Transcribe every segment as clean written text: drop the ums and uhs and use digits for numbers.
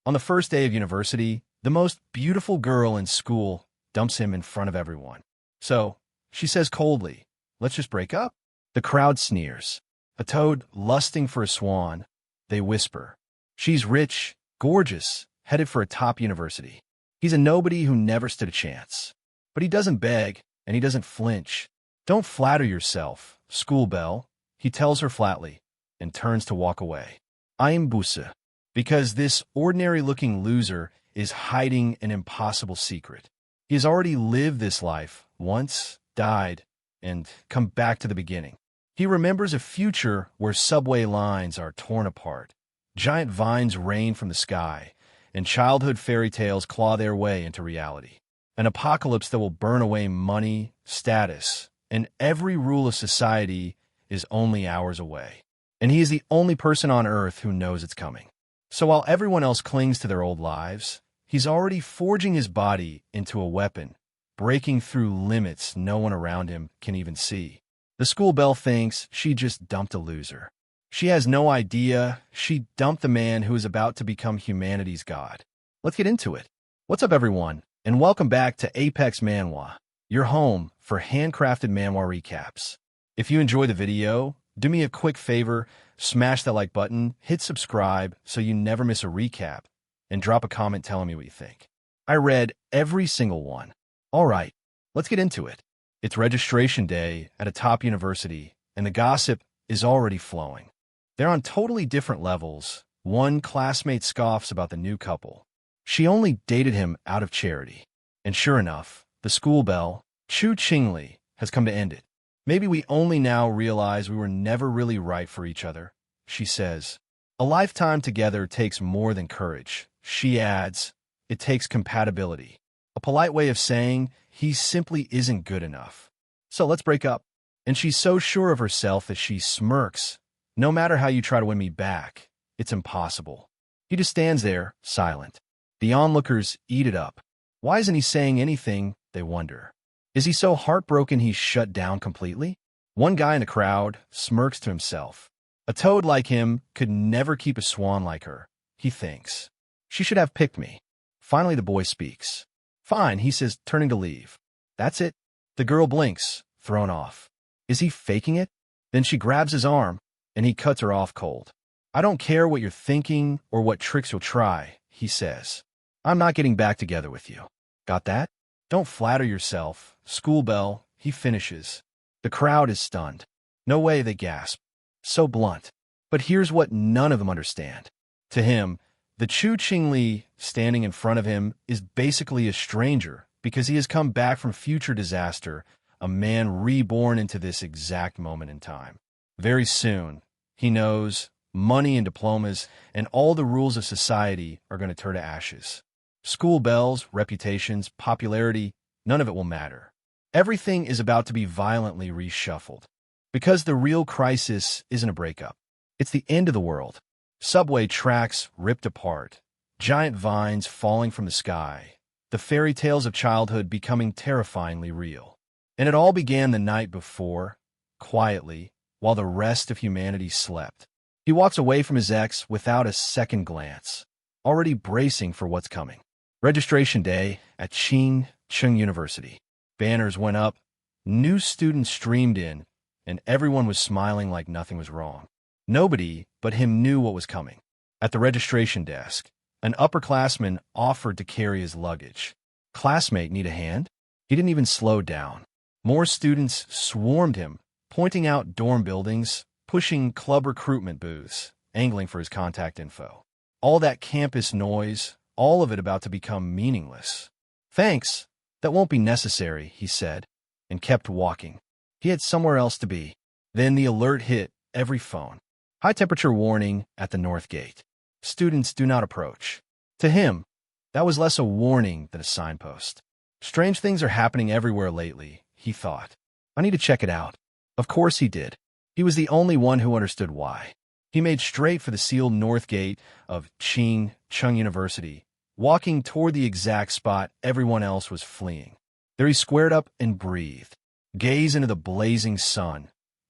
On the first day of university, the most beautiful girl in school dumps him in front of everyone. So, she says coldly, "Let's just break up." The crowd sneers. A toad lusting for a swan, they whisper. She's rich, gorgeous, headed for a top university. He's a nobody who never stood a chance. But he doesn't beg, and he doesn't flinch. "Don't flatter yourself, School Belle," he tells her flatly, and turns to walk away. "I am Busa, because this ordinary-looking loser is hiding an impossible secret. He has already lived this life, once, died, and come back to the beginning. He remembers a future where subway lines are torn apart, giant vines rain from the sky, and childhood fairy tales claw their way into reality. An apocalypse that will burn away money, status, and every rule of society is only hours away. And he is the only person on Earth who knows it's coming. So while everyone else clings to their old lives, he's already forging his body into a weapon, breaking through limits no one around him can even see. The School Belle thinks she just dumped a loser. She has no idea she dumped the man who is about to become humanity's god. Let's get into it. What's up, everyone, and welcome back to Apex Manhwa, your home for handcrafted manhwa recaps. If you enjoy the video, do me a quick favor, smash that like button, hit subscribe so you never miss a recap, and drop a comment telling me what you think. I read every single one. All right, let's get into it. It's registration day at a top university, and the gossip is already flowing. They're on totally different levels. One classmate scoffs about the new couple. She only dated him out of charity. And sure enough, the School Belle, Chu Qingli, has come to end it. "Maybe we only now realize we were never really right for each other," she says. "A lifetime together takes more than courage," she adds. "It takes compatibility. A polite way of saying he simply isn't good enough. So let's break up." And she's so sure of herself that she smirks. "No matter how you try to win me back, it's impossible." He just stands there, silent. The onlookers eat it up. Why isn't he saying anything, they wonder. Is he so heartbroken he's shut down completely? One guy in the crowd smirks to himself. A toad like him could never keep a swan like her, he thinks. She should have picked me. Finally, the boy speaks. "Fine," he says, turning to leave. "That's it." The girl blinks, thrown off. Is he faking it? Then she grabs his arm, and he cuts her off cold. "I don't care what you're thinking or what tricks you'll try," he says. "I'm not getting back together with you. Got that? Don't flatter yourself, School Belle," he finishes. The crowd is stunned. "No way," they gasp. So blunt. But here's what none of them understand. To him, the Chu Qingli standing in front of him is basically a stranger because he has come back from future disaster, a man reborn into this exact moment in time. Very soon, he knows money and diplomas and all the rules of society are going to turn to ashes. School Belle's, reputations, popularity, none of it will matter. Everything is about to be violently reshuffled. Because the real crisis isn't a breakup. It's the end of the world. Subway tracks ripped apart. Giant vines falling from the sky. The fairy tales of childhood becoming terrifyingly real. And it all began the night before, quietly, while the rest of humanity slept. He walks away from his ex without a second glance, already bracing for what's coming. Registration day at Chung University. Banners went up, new students streamed in, and everyone was smiling like nothing was wrong. Nobody but him knew what was coming. At the registration desk, an upperclassman offered to carry his luggage. "Classmate, need a hand?" He didn't even slow down. More students swarmed him, pointing out dorm buildings, pushing club recruitment booths, angling for his contact info. All that campus noise, all of it about to become meaningless. "Thanks, that won't be necessary," he said, and kept walking. He had somewhere else to be. Then the alert hit every phone. High temperature warning at the north gate. Students do not approach. To him, that was less a warning than a signpost. Strange things are happening everywhere lately, he thought. I need to check it out. Of course he did. He was the only one who understood why. He made straight for the sealed north gate of Chung University, walking toward the exact spot everyone else was fleeing. There he squared up and breathed. Gaze into the blazing sun.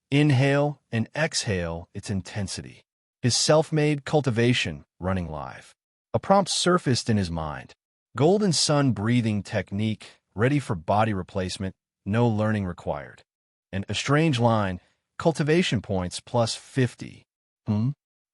Inhale and exhale its intensity. His self-made cultivation running live. A prompt surfaced in his mind. Golden sun breathing technique, ready for body replacement, no learning required. And a strange line, cultivation points plus 50.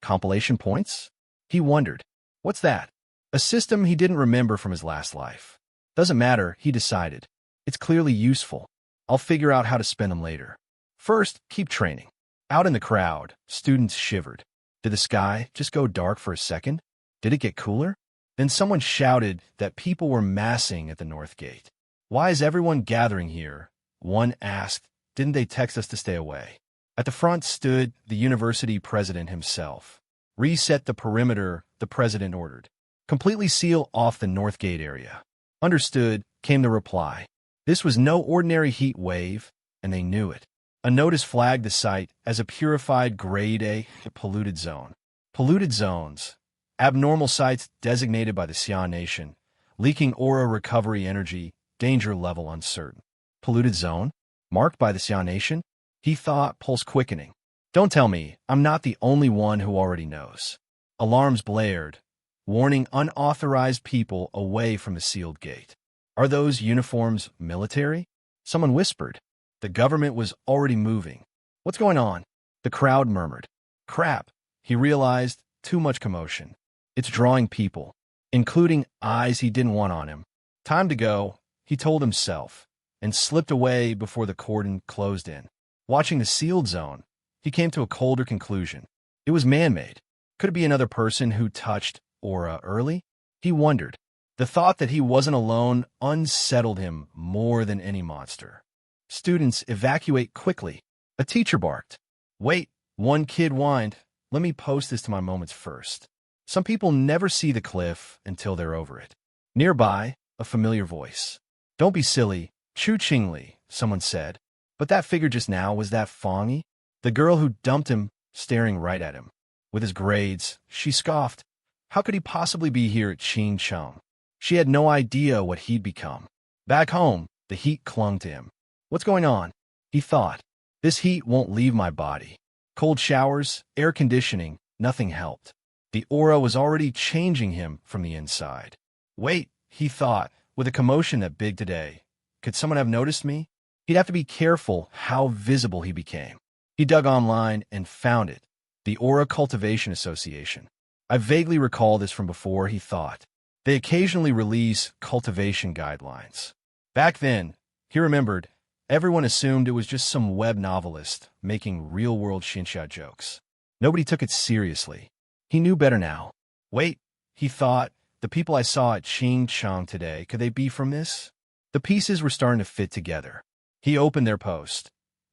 Compilation points? He wondered. What's that? A system he didn't remember from his last life. Doesn't matter, he decided. It's clearly useful. I'll figure out how to spend them later. First, keep training. Out in the crowd, students shivered. Did the sky just go dark for a second? Did it get cooler? Then someone shouted that people were massing at the north gate. Why is everyone gathering here? One asked. Didn't they text us to stay away? At the front stood the university president himself. Reset the perimeter, the president ordered. Completely seal off the north gate area. Understood, came the reply. This was no ordinary heat wave, and they knew it. A notice flagged the site as a purified Grade A polluted zone. Polluted zones. Abnormal sites designated by the Xian Nation. Leaking aura recovery energy, danger level uncertain. Polluted zone? Marked by the Xian Nation? He thought, pulse quickening. Don't tell me, I'm not the only one who already knows. Alarms blared, warning unauthorized people away from the sealed gate. Are those uniforms military? Someone whispered. The government was already moving. What's going on? The crowd murmured. Crap, he realized, too much commotion. It's drawing people, including eyes he didn't want on him. Time to go, he told himself, and slipped away before the cordon closed in. Watching the sealed zone, he came to a colder conclusion. It was man-made. Could it be another person who touched aura early? He wondered. The thought that he wasn't alone unsettled him more than any monster. Students, evacuate quickly. A teacher barked. Wait, one kid whined. Let me post this to my moments first. Some people never see the cliff until they're over it. Nearby, a familiar voice. Don't be silly, Chu Qingli, someone said. But that figure just now, was that Fangyi? The girl who dumped him, staring right at him. With his grades, she scoffed. How could he possibly be here at Qingcheng? She had no idea what he'd become. Back home, the heat clung to him. What's going on? He thought. This heat won't leave my body. Cold showers, air conditioning, nothing helped. The aura was already changing him from the inside. Wait, he thought, with a commotion that big today. Could someone have noticed me? He'd have to be careful how visible he became. He dug online and found it. The Aura Cultivation Association. I vaguely recall this from before, he thought. They occasionally release cultivation guidelines. Back then, he remembered, everyone assumed it was just some web novelist making real-world xinxia jokes. Nobody took it seriously. He knew better now. Wait, he thought, the people I saw at Qingcheng today, could they be from this? The pieces were starting to fit together. He opened their post.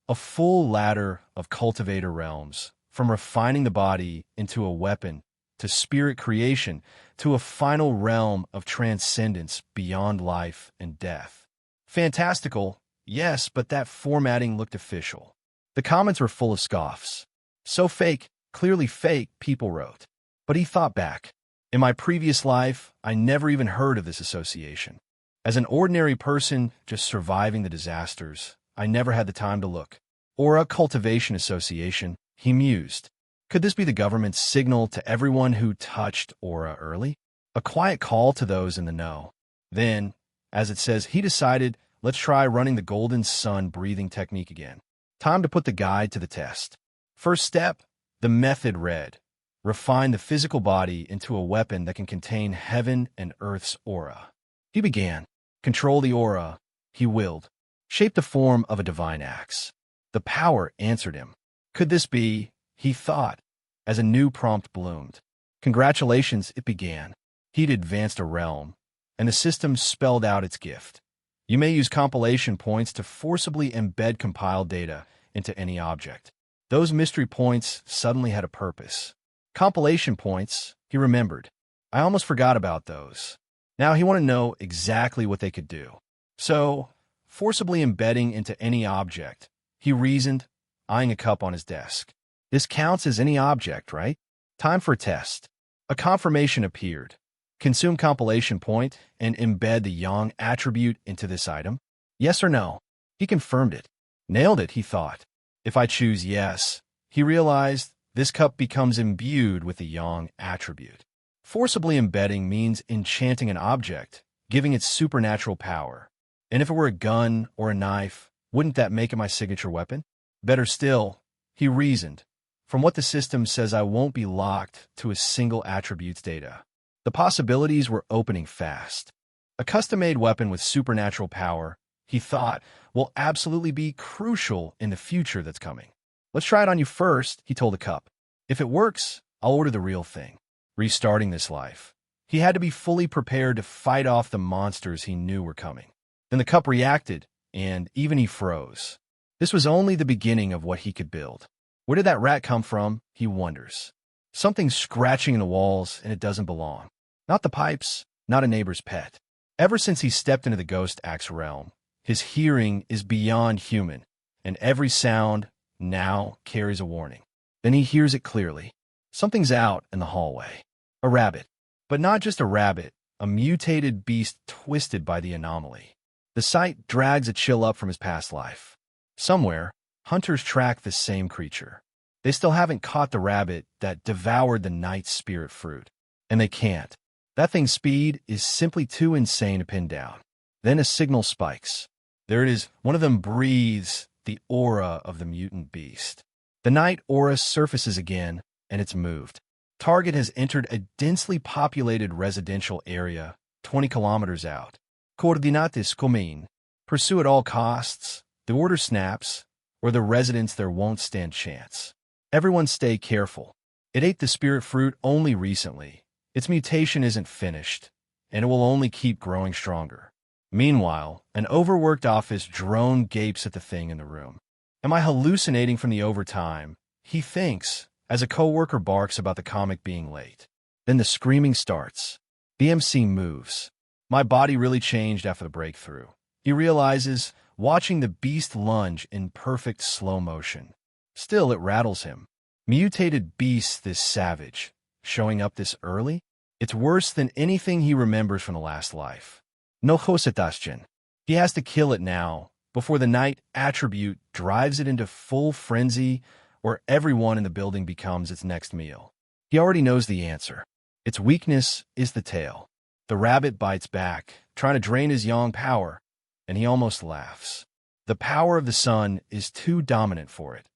A full ladder of cultivator realms, from refining the body into a weapon, to spirit creation, to a final realm of transcendence beyond life and death. Fantastical, yes, but that formatting looked official. The comments were full of scoffs. So fake, clearly fake, people wrote. But he thought back. In my previous life, I never even heard of this association. As an ordinary person just surviving the disasters, I never had the time to look. Aura Cultivation Association, he mused. Could this be the government's signal to everyone who touched aura early? A quiet call to those in the know. Then, as it says, he decided, let's try running the golden sun breathing technique again. Time to put the guide to the test. First step, the method read. Refine the physical body into a weapon that can contain heaven and earth's aura. He began. Control the aura, he willed. Shape the form of a divine axe. The power answered him. Could this be, he thought, as a new prompt bloomed. Congratulations, it began. He'd advanced a realm, and the system spelled out its gift. You may use compilation points to forcibly embed compiled data into any object. Those mystery points suddenly had a purpose. Compilation points, he remembered. I almost forgot about those. Now he wanted to know exactly what they could do. So, forcibly embedding into any object, he reasoned, eyeing a cup on his desk. This counts as any object, right? Time for a test. A confirmation appeared. Consume compilation point and embed the yang attribute into this item. Yes or no? He confirmed it. Nailed it, he thought. If I choose yes, he realized this cup becomes imbued with the yang attribute. Forcibly embedding means enchanting an object, giving it supernatural power. And if it were a gun or a knife, wouldn't that make it my signature weapon? Better still, he reasoned, from what the system says I won't be locked to a single attribute's data. The possibilities were opening fast. A custom-made weapon with supernatural power, he thought, will absolutely be crucial in the future that's coming. Let's try it on you first, he told the cup. If it works, I'll order the real thing. Restarting this life, he had to be fully prepared to fight off the monsters he knew were coming. Then the cup reacted, and even he froze. This was only the beginning of what he could build. Where did that rat come from, he wonders. Something's scratching in the walls, and it doesn't belong. Not the pipes, not a neighbor's pet. Ever since he stepped into the ghost axe realm, his hearing is beyond human, and every sound now carries a warning. Then he hears it clearly. Something's out in the hallway. A rabbit. But not just a rabbit, a mutated beast twisted by the anomaly. The sight drags a chill up from his past life. Somewhere, hunters track this same creature. They still haven't caught the rabbit that devoured the night's spirit fruit. And they can't. That thing's speed is simply too insane to pin down. Then a signal spikes. There it is. One of them breathes the aura of the mutant beast. The night aura surfaces again, and it's moved. Target has entered a densely populated residential area 20 kilometers out. Coordinates commun. Pursue at all costs. The order snaps, or the residents there won't stand chance. Everyone stay careful. It ate the spirit fruit only recently. Its mutation isn't finished, and it will only keep growing stronger. Meanwhile, an overworked office drone gapes at the thing in the room. Am I hallucinating from the overtime? He thinks, as a coworker barks about the comic being late. Then the screaming starts. The MC moves. My body really changed after the breakthrough. He realizes, watching the beast lunge in perfect slow motion. Still, it rattles him. Mutated beast this savage, showing up this early? It's worse than anything he remembers from the last life. No hosetastion. He has to kill it now, before the night attribute drives it into full frenzy, where everyone in the building becomes its next meal. He already knows the answer. Its weakness is the tail. The rabbit bites back, trying to drain his yang power, and he almost laughs. The power of the sun is too dominant for it.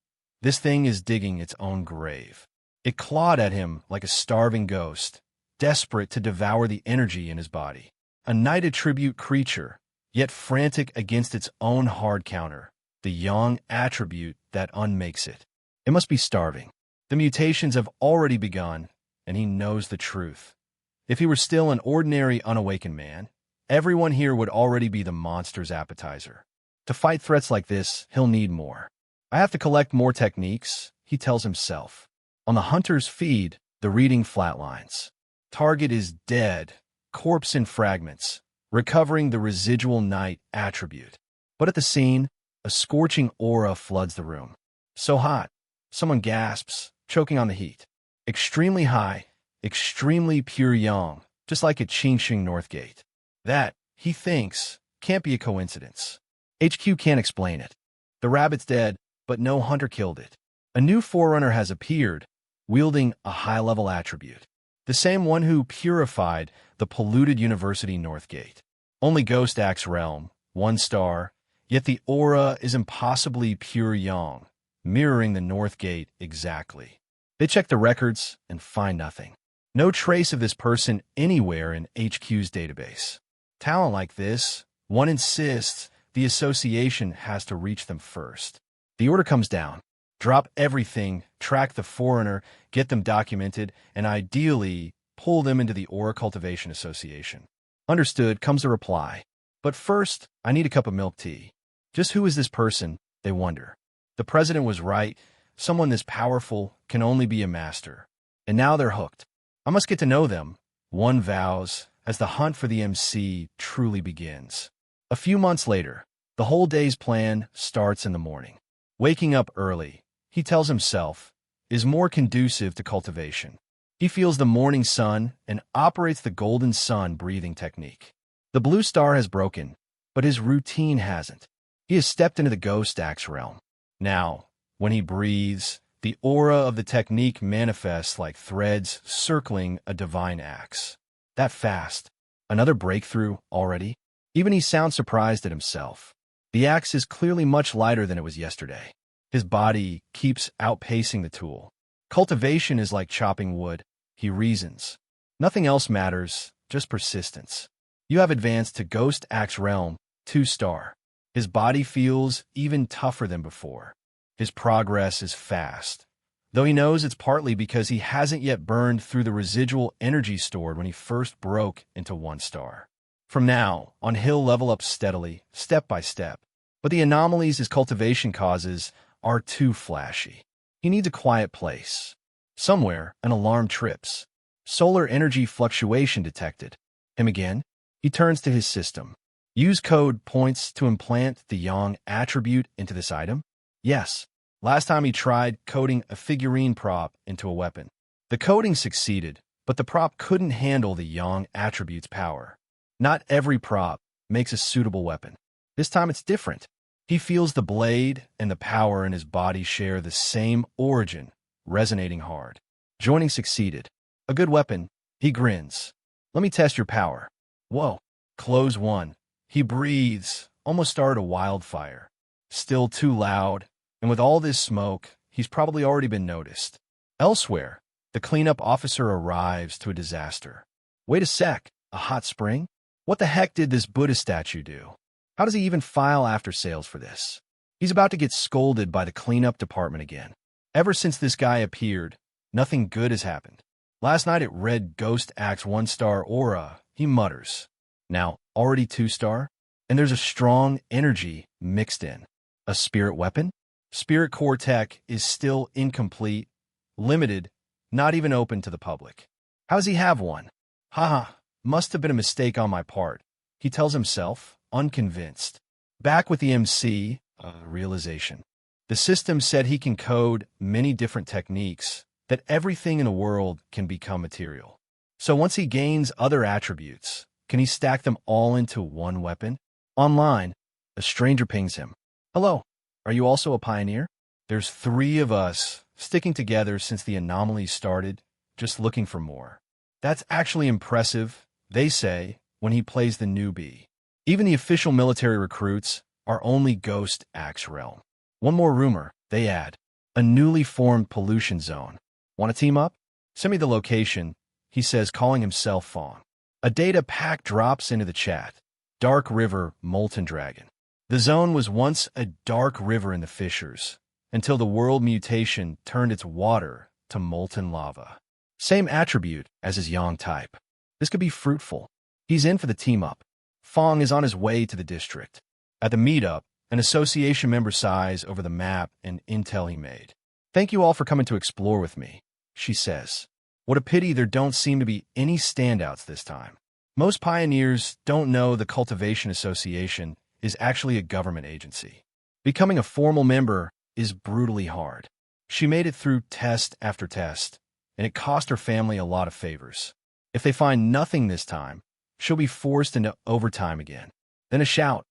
This thing is digging its own grave. It clawed at him like a starving ghost, desperate to devour the energy in his body. A night attribute creature, yet frantic against its own hard counter, the yang attribute that unmakes it. It must be starving. The mutations have already begun, and he knows the truth. If he were still an ordinary unawakened man, everyone here would already be the monster's appetizer. To fight threats like this, he'll need more. I have to collect more techniques, he tells himself. On the hunter's feed, the reading flatlines. Target is dead, corpse in fragments, recovering the residual night attribute. But at the scene, a scorching aura floods the room. So hot. Someone gasps, choking on the heat. Extremely high, extremely pure yang, just like at Qingxing Northgate. That, he thinks, can't be a coincidence. HQ can't explain it. The rabbit's dead, but no hunter killed it. A new forerunner has appeared, wielding a high-level attribute. The same one who purified the polluted University Northgate. Only Ghost Axe Realm, 1 star, yet the aura is impossibly pure yang, mirroring the Northgate exactly. They check the records and find nothing. No trace of this person anywhere in HQ's database. Talent like this, one insists the association has to reach them first. The order comes down. Drop everything, track the foreigner, get them documented, and ideally, pull them into the Aura Cultivation Association. Understood, comes the reply. But first, I need a cup of milk tea. Just who is this person, they wonder. The president was right. Someone this powerful can only be a master. And now they're hooked. I must get to know them, one vows, as the hunt for the MC truly begins. A few months later, the whole day's plan starts in the morning. Waking up early, he tells himself, is more conducive to cultivation. He feels the morning sun and operates the golden sun breathing technique. The blue star has broken, but his routine hasn't. He has stepped into the Ghost Axe realm. Now, when he breathes, The aura of the technique manifests like threads circling a divine axe. That fast. Another breakthrough already? Even he sounds surprised at himself. The axe is clearly much lighter than it was yesterday. His body keeps outpacing the tool. Cultivation is like chopping wood, he reasons. Nothing else matters, just persistence. You have advanced to Ghost Axe Realm, 2-star. His body feels even tougher than before. His progress is fast, though he knows it's partly because he hasn't yet burned through the residual energy stored when he first broke into 1-star. From now on, he'll level up steadily, step by step. But the anomalies his cultivation causes are too flashy. He needs a quiet place. Somewhere, an alarm trips. Solar energy fluctuation detected. Him again? He turns to his system. Use code points to implant the yang attribute into this item? Yes. Last time he tried coding a figurine prop into a weapon. The coding succeeded, but the prop couldn't handle the yang attribute's power. Not every prop makes a suitable weapon. This time it's different. He feels the blade and the power in his body share the same origin, resonating hard. Joining succeeded. A good weapon. He grins. Let me test your power. Whoa. Close one. He breathes, almost started a wildfire. Still too loud, and with all this smoke, he's probably already been noticed. Elsewhere, the cleanup officer arrives to a disaster. Wait a sec. A hot spring? What the heck did this Buddha statue do? How does he even file after sales for this? He's about to get scolded by the cleanup department again. Ever since this guy appeared, nothing good has happened. Last night it read Ghost Axe 1-star aura, he mutters. Now, already 2-star? And there's a strong energy mixed in. A spirit weapon? Spirit core tech is still incomplete, limited, not even open to the public. How does he have one? Haha, must have been a mistake on my part, he tells himself, unconvinced. Back with the MC, realization. The system said he can code many different techniques, that everything in the world can become material. So once he gains other attributes, can he stack them all into one weapon? Online, a stranger pings him. Hello, are you also a pioneer? There's 3 of us, sticking together since the anomaly started, just looking for more. That's actually impressive, they say, when he plays the newbie. Even the official military recruits are only Ghost Axe Realm. One more rumor, they add. A newly formed pollution zone. Want to team up? Send me the location, he says, calling himself Fawn. A data pack drops into the chat. Dark River Molten Dragon. The zone was once a dark river in the fissures, until the world mutation turned its water to molten lava. Same attribute as his yang type. This could be fruitful. He's in for the team-up. Fong is on his way to the district. At the meetup, an association member sighs over the map and intel he made. Thank you all for coming to explore with me, she says. What a pity there don't seem to be any standouts this time. Most pioneers don't know the Cultivation Association is actually a government agency. Becoming a formal member is brutally hard. She made it through test after test, and it cost her family a lot of favors. If they find nothing this time, she'll be forced into overtime again. Then a shout.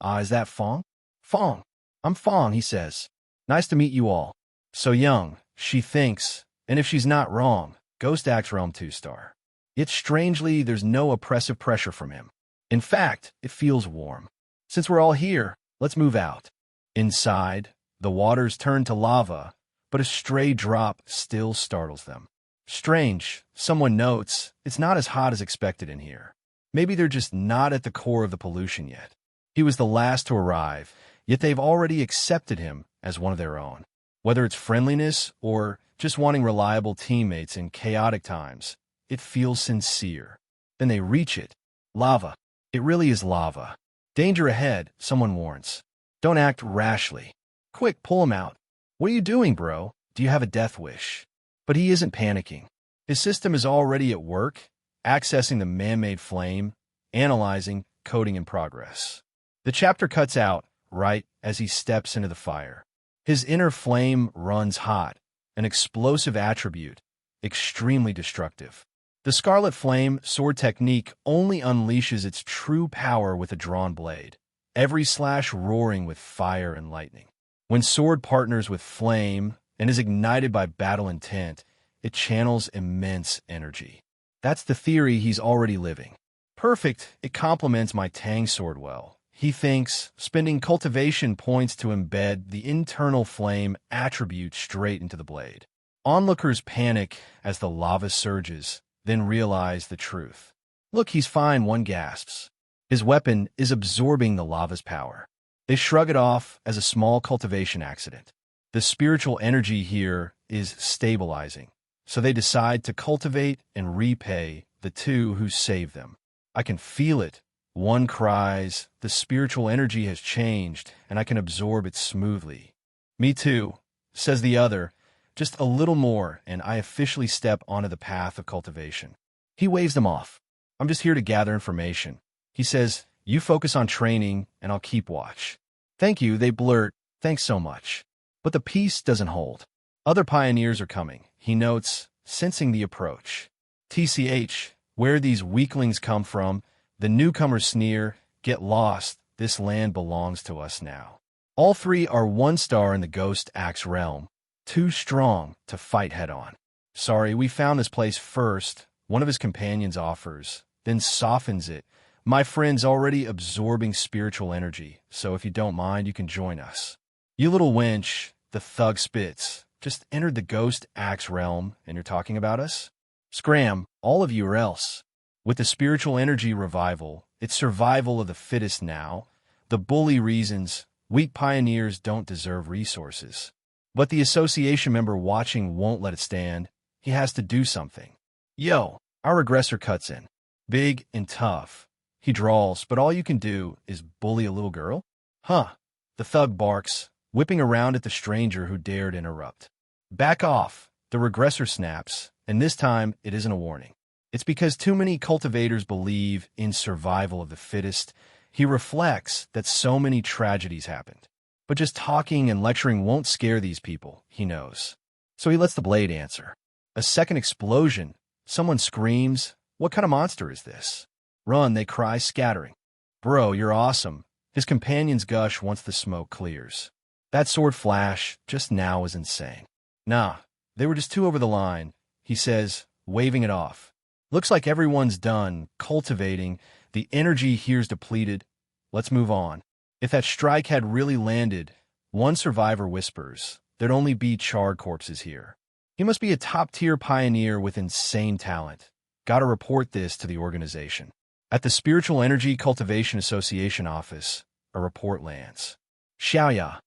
Ah, is that Fong? Fong. I'm Fong, he says. Nice to meet you all. So young, she thinks, and if she's not wrong, Ghost Axe Realm 2-star. Yet strangely, there's no oppressive pressure from him. In fact, it feels warm. Since we're all here, let's move out. Inside, the waters turn to lava, but a stray drop still startles them. Strange, someone notes, it's not as hot as expected in here. Maybe they're just not at the core of the pollution yet. He was the last to arrive, yet they've already accepted him as one of their own. Whether it's friendliness or just wanting reliable teammates in chaotic times, it feels sincere. Then they reach it. Lava. It really is lava. Danger ahead, someone warns. Don't act rashly. Quick, pull him out. What are you doing, bro? Do you have a death wish? But he isn't panicking. His system is already at work, accessing the man-made flame, analyzing, coding in progress. The chapter cuts out right as he steps into the fire. His inner flame runs hot, an explosive attribute, extremely destructive. The Scarlet Flame sword technique only unleashes its true power with a drawn blade, every slash roaring with fire and lightning. When sword partners with flame, and is ignited by battle intent. It channels immense energy. That's the theory he's already living. Perfect, it complements my Tang sword well. He thinks spending cultivation points to embed the internal flame attribute straight into the blade. Onlookers panic as the lava surges, then realize the truth. Look, he's fine, one gasps. His weapon is absorbing the lava's power. They shrug it off as a small cultivation accident. The spiritual energy here is stabilizing, so they decide to cultivate and repay the two who saved them. I can feel it. One cries, the spiritual energy has changed, and I can absorb it smoothly. Me too, says the other. Just a little more, and I officially step onto the path of cultivation. He waves them off. I'm just here to gather information. He says, you focus on training, and I'll keep watch. Thank you, they blurt. Thanks so much. But the peace doesn't hold. Other pioneers are coming, he notes, sensing the approach. TCH, where these weaklings come from, the newcomers sneer, get lost, this land belongs to us now. All three are 1 star in the Ghost Axe realm, too strong to fight head-on. Sorry, we found this place first, one of his companions offers, then softens it. My friend's already absorbing spiritual energy, so if you don't mind, you can join us. You little wench, the thug spits, just entered the Ghost Axe realm, and you're talking about us? Scram, all of you or else. With the spiritual energy revival, it's survival of the fittest now. The bully reasons weak pioneers don't deserve resources. But the association member watching won't let it stand. He has to do something. Yo, our regressor cuts in. Big and tough. He drawls, but all you can do is bully a little girl? Huh. The thug barks, whipping around at the stranger who dared interrupt. Back off. The regressor snaps, and this time it isn't a warning. It's because too many cultivators believe in survival of the fittest. He reflects that so many tragedies happened. But just talking and lecturing won't scare these people, he knows. So he lets the blade answer. A second explosion. Someone screams, what kind of monster is this? Run, they cry, scattering. Bro, you're awesome. His companions gush once the smoke clears. That sword flash just now was insane. Nah, they were just too over the line, he says, waving it off. Looks like everyone's done cultivating. The energy here's depleted. Let's move on. If that strike had really landed, one survivor whispers, there'd only be charred corpses here. He must be a top-tier pioneer with insane talent. Gotta report this to the organization. At the Spiritual Energy Cultivation Association office, a report lands. Xiaoya,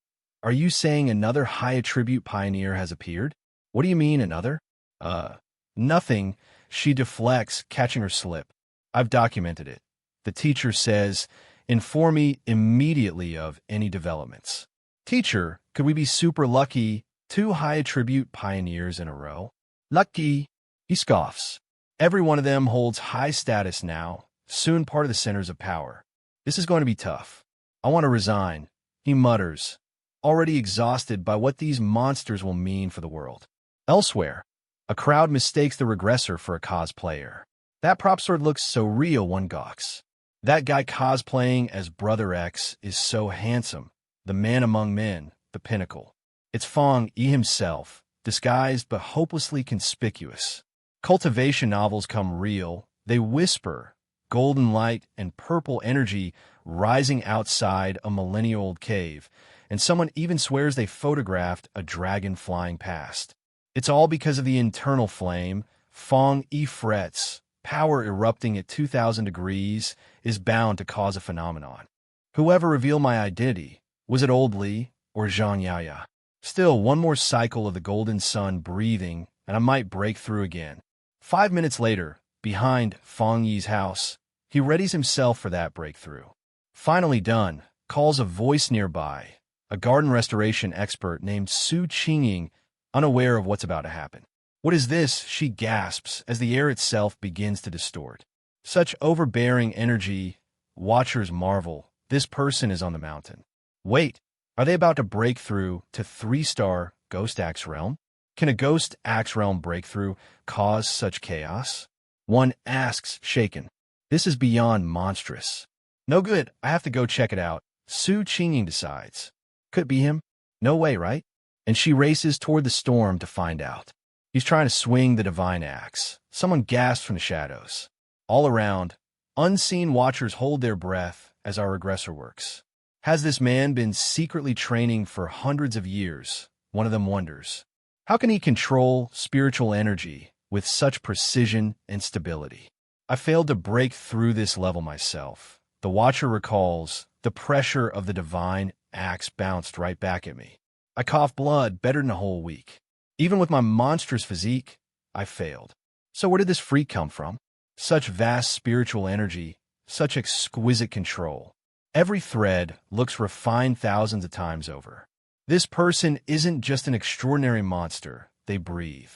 are you saying another high-attribute pioneer has appeared? What do you mean, another? Nothing. She deflects, catching her slip. I've documented it. The teacher says, inform me immediately of any developments. Teacher, could we be super lucky? 2 high-attribute pioneers in a row? Lucky, he scoffs. Every one of them holds high status now, soon part of the centers of power. This is going to be tough. I want to resign, he mutters, already exhausted by what these monsters will mean for the world. Elsewhere, a crowd mistakes the regressor for a cosplayer. That prop sword looks so real, one gawks. That guy cosplaying as Brother X is so handsome, the man among men, the pinnacle. It's Fong Yi himself, disguised but hopelessly conspicuous. Cultivation novels come real. They whisper, golden light and purple energy rising outside a millennia-old cave, and someone even swears they photographed a dragon flying past. It's all because of the internal flame. Fong Yi frets. Power erupting at 2,000 degrees is bound to cause a phenomenon. Whoever revealed my identity, was it old Li or Zhang Yaya? Still, one more cycle of the golden sun breathing, and I might break through again. 5 minutes later, behind Fong Yi's house, he readies himself for that breakthrough. Finally done, calls a voice nearby, a garden restoration expert named Su Qingying, unaware of what's about to happen. What is this? She gasps as the air itself begins to distort. Such overbearing energy. Watchers marvel. This person is on the mountain. Wait, are they about to break through to 3-star Ghost Axe Realm? Can a Ghost Axe Realm breakthrough cause such chaos? One asks, shaken. This is beyond monstrous. No good, I have to go check it out. Su Qingying decides. Could be him? No way, right? and she races toward the storm to find out. He's trying to swing the divine axe. Someone gasps from the shadows. All around, unseen watchers hold their breath as our regressor works. Has this man been secretly training for hundreds of years? One of them wonders. How can he control spiritual energy with such precision and stability? I failed to break through this level myself. The watcher recalls the pressure of the divine axe bounced right back at me. I coughed blood better than a whole week. Even with my monstrous physique, I failed. So where did this freak come from? Such vast spiritual energy, such exquisite control. Every thread looks refined thousands of times over. This person isn't just an extraordinary monster, they breathe.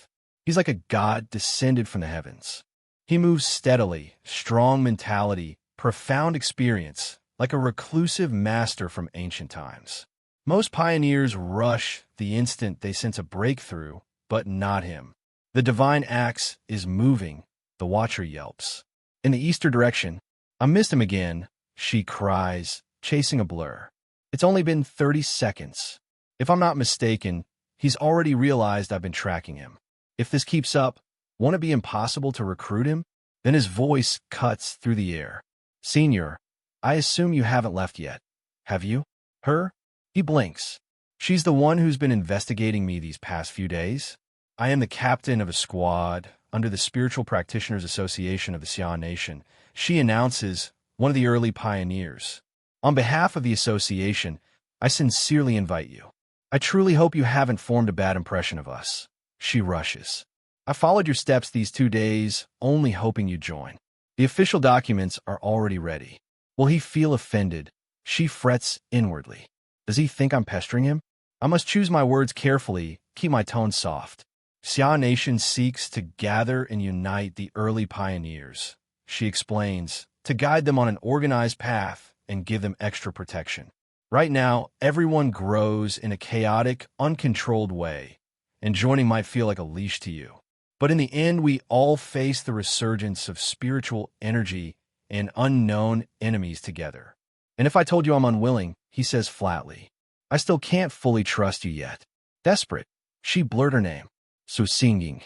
He's like a god descended from the heavens. He moves steadily, strong mentality, profound experience, like a reclusive master from ancient times. Most pioneers rush the instant they sense a breakthrough, but not him. The divine axe is moving, the watcher yelps. In the eastern direction, I missed him again, she cries, chasing a blur. It's only been 30 seconds. If I'm not mistaken, he's already realized I've been tracking him. If this keeps up, won't it be impossible to recruit him? Then his voice cuts through the air. Senior, I assume you haven't left yet. Have you? Her? He blinks. She's the one who's been investigating me these past few days. I am the captain of a squad under the Spiritual Practitioners Association of the Swan Nation. She announces, one of the early pioneers. On behalf of the association, I sincerely invite you. I truly hope you haven't formed a bad impression of us. She rushes. I followed your steps these 2 days, only hoping you'd join. The official documents are already ready. Will he feel offended? She frets inwardly. Does he think I'm pestering him? I must choose my words carefully, keep my tone soft. Swan Nation seeks to gather and unite the early pioneers, she explains, to guide them on an organized path and give them extra protection. Right now, everyone grows in a chaotic, uncontrolled way, and joining might feel like a leash to you. But in the end, we all face the resurgence of spiritual energy and unknown enemies together. And if I told you I'm unwilling, he says flatly, I still can't fully trust you yet. Desperate, she blurted her name. So singing.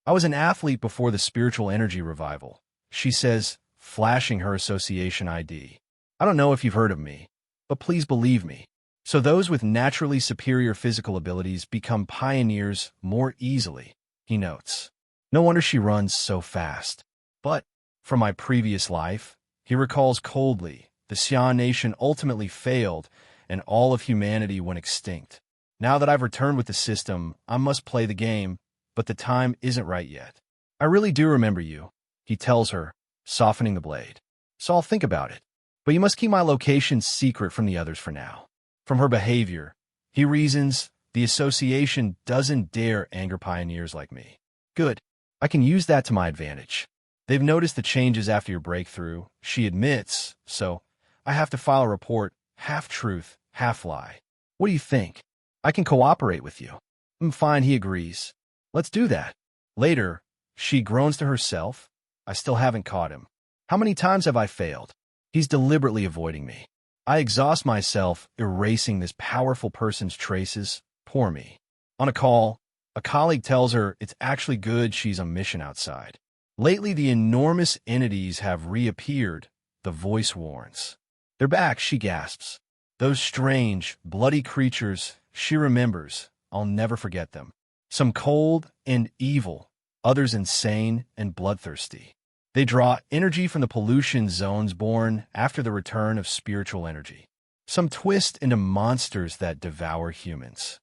I was an athlete before the spiritual energy revival, she says, flashing her association ID. I don't know if you've heard of me, but please believe me. So those with naturally superior physical abilities become pioneers more easily, he notes. No wonder she runs so fast. But, from my previous life, he recalls coldly, the Swan Nation ultimately failed and all of humanity went extinct. Now that I've returned with the system, I must play the game, but the time isn't right yet. I really do remember you, he tells her, softening the blade. So I'll think about it. But you must keep my location secret from the others for now. From her behavior, he reasons, the association doesn't dare anger pioneers like me. Good. I can use that to my advantage. They've noticed the changes after your breakthrough, she admits, so I have to file a report, half truth, half lie. What do you think? I can cooperate with you. Fine, he agrees. Let's do that. Later, she groans to herself. I still haven't caught him. How many times have I failed? He's deliberately avoiding me. I exhaust myself erasing this powerful person's traces. Poor me. On a call, a colleague tells her it's actually good she's on mission outside. Lately, the enormous entities have reappeared, the voice warns. They're back, she gasps. Those strange, bloody creatures, she remembers. I'll never forget them. Some cold and evil, others insane and bloodthirsty. They draw energy from the pollution zones born after the return of spiritual energy. Some twist into monsters that devour humans.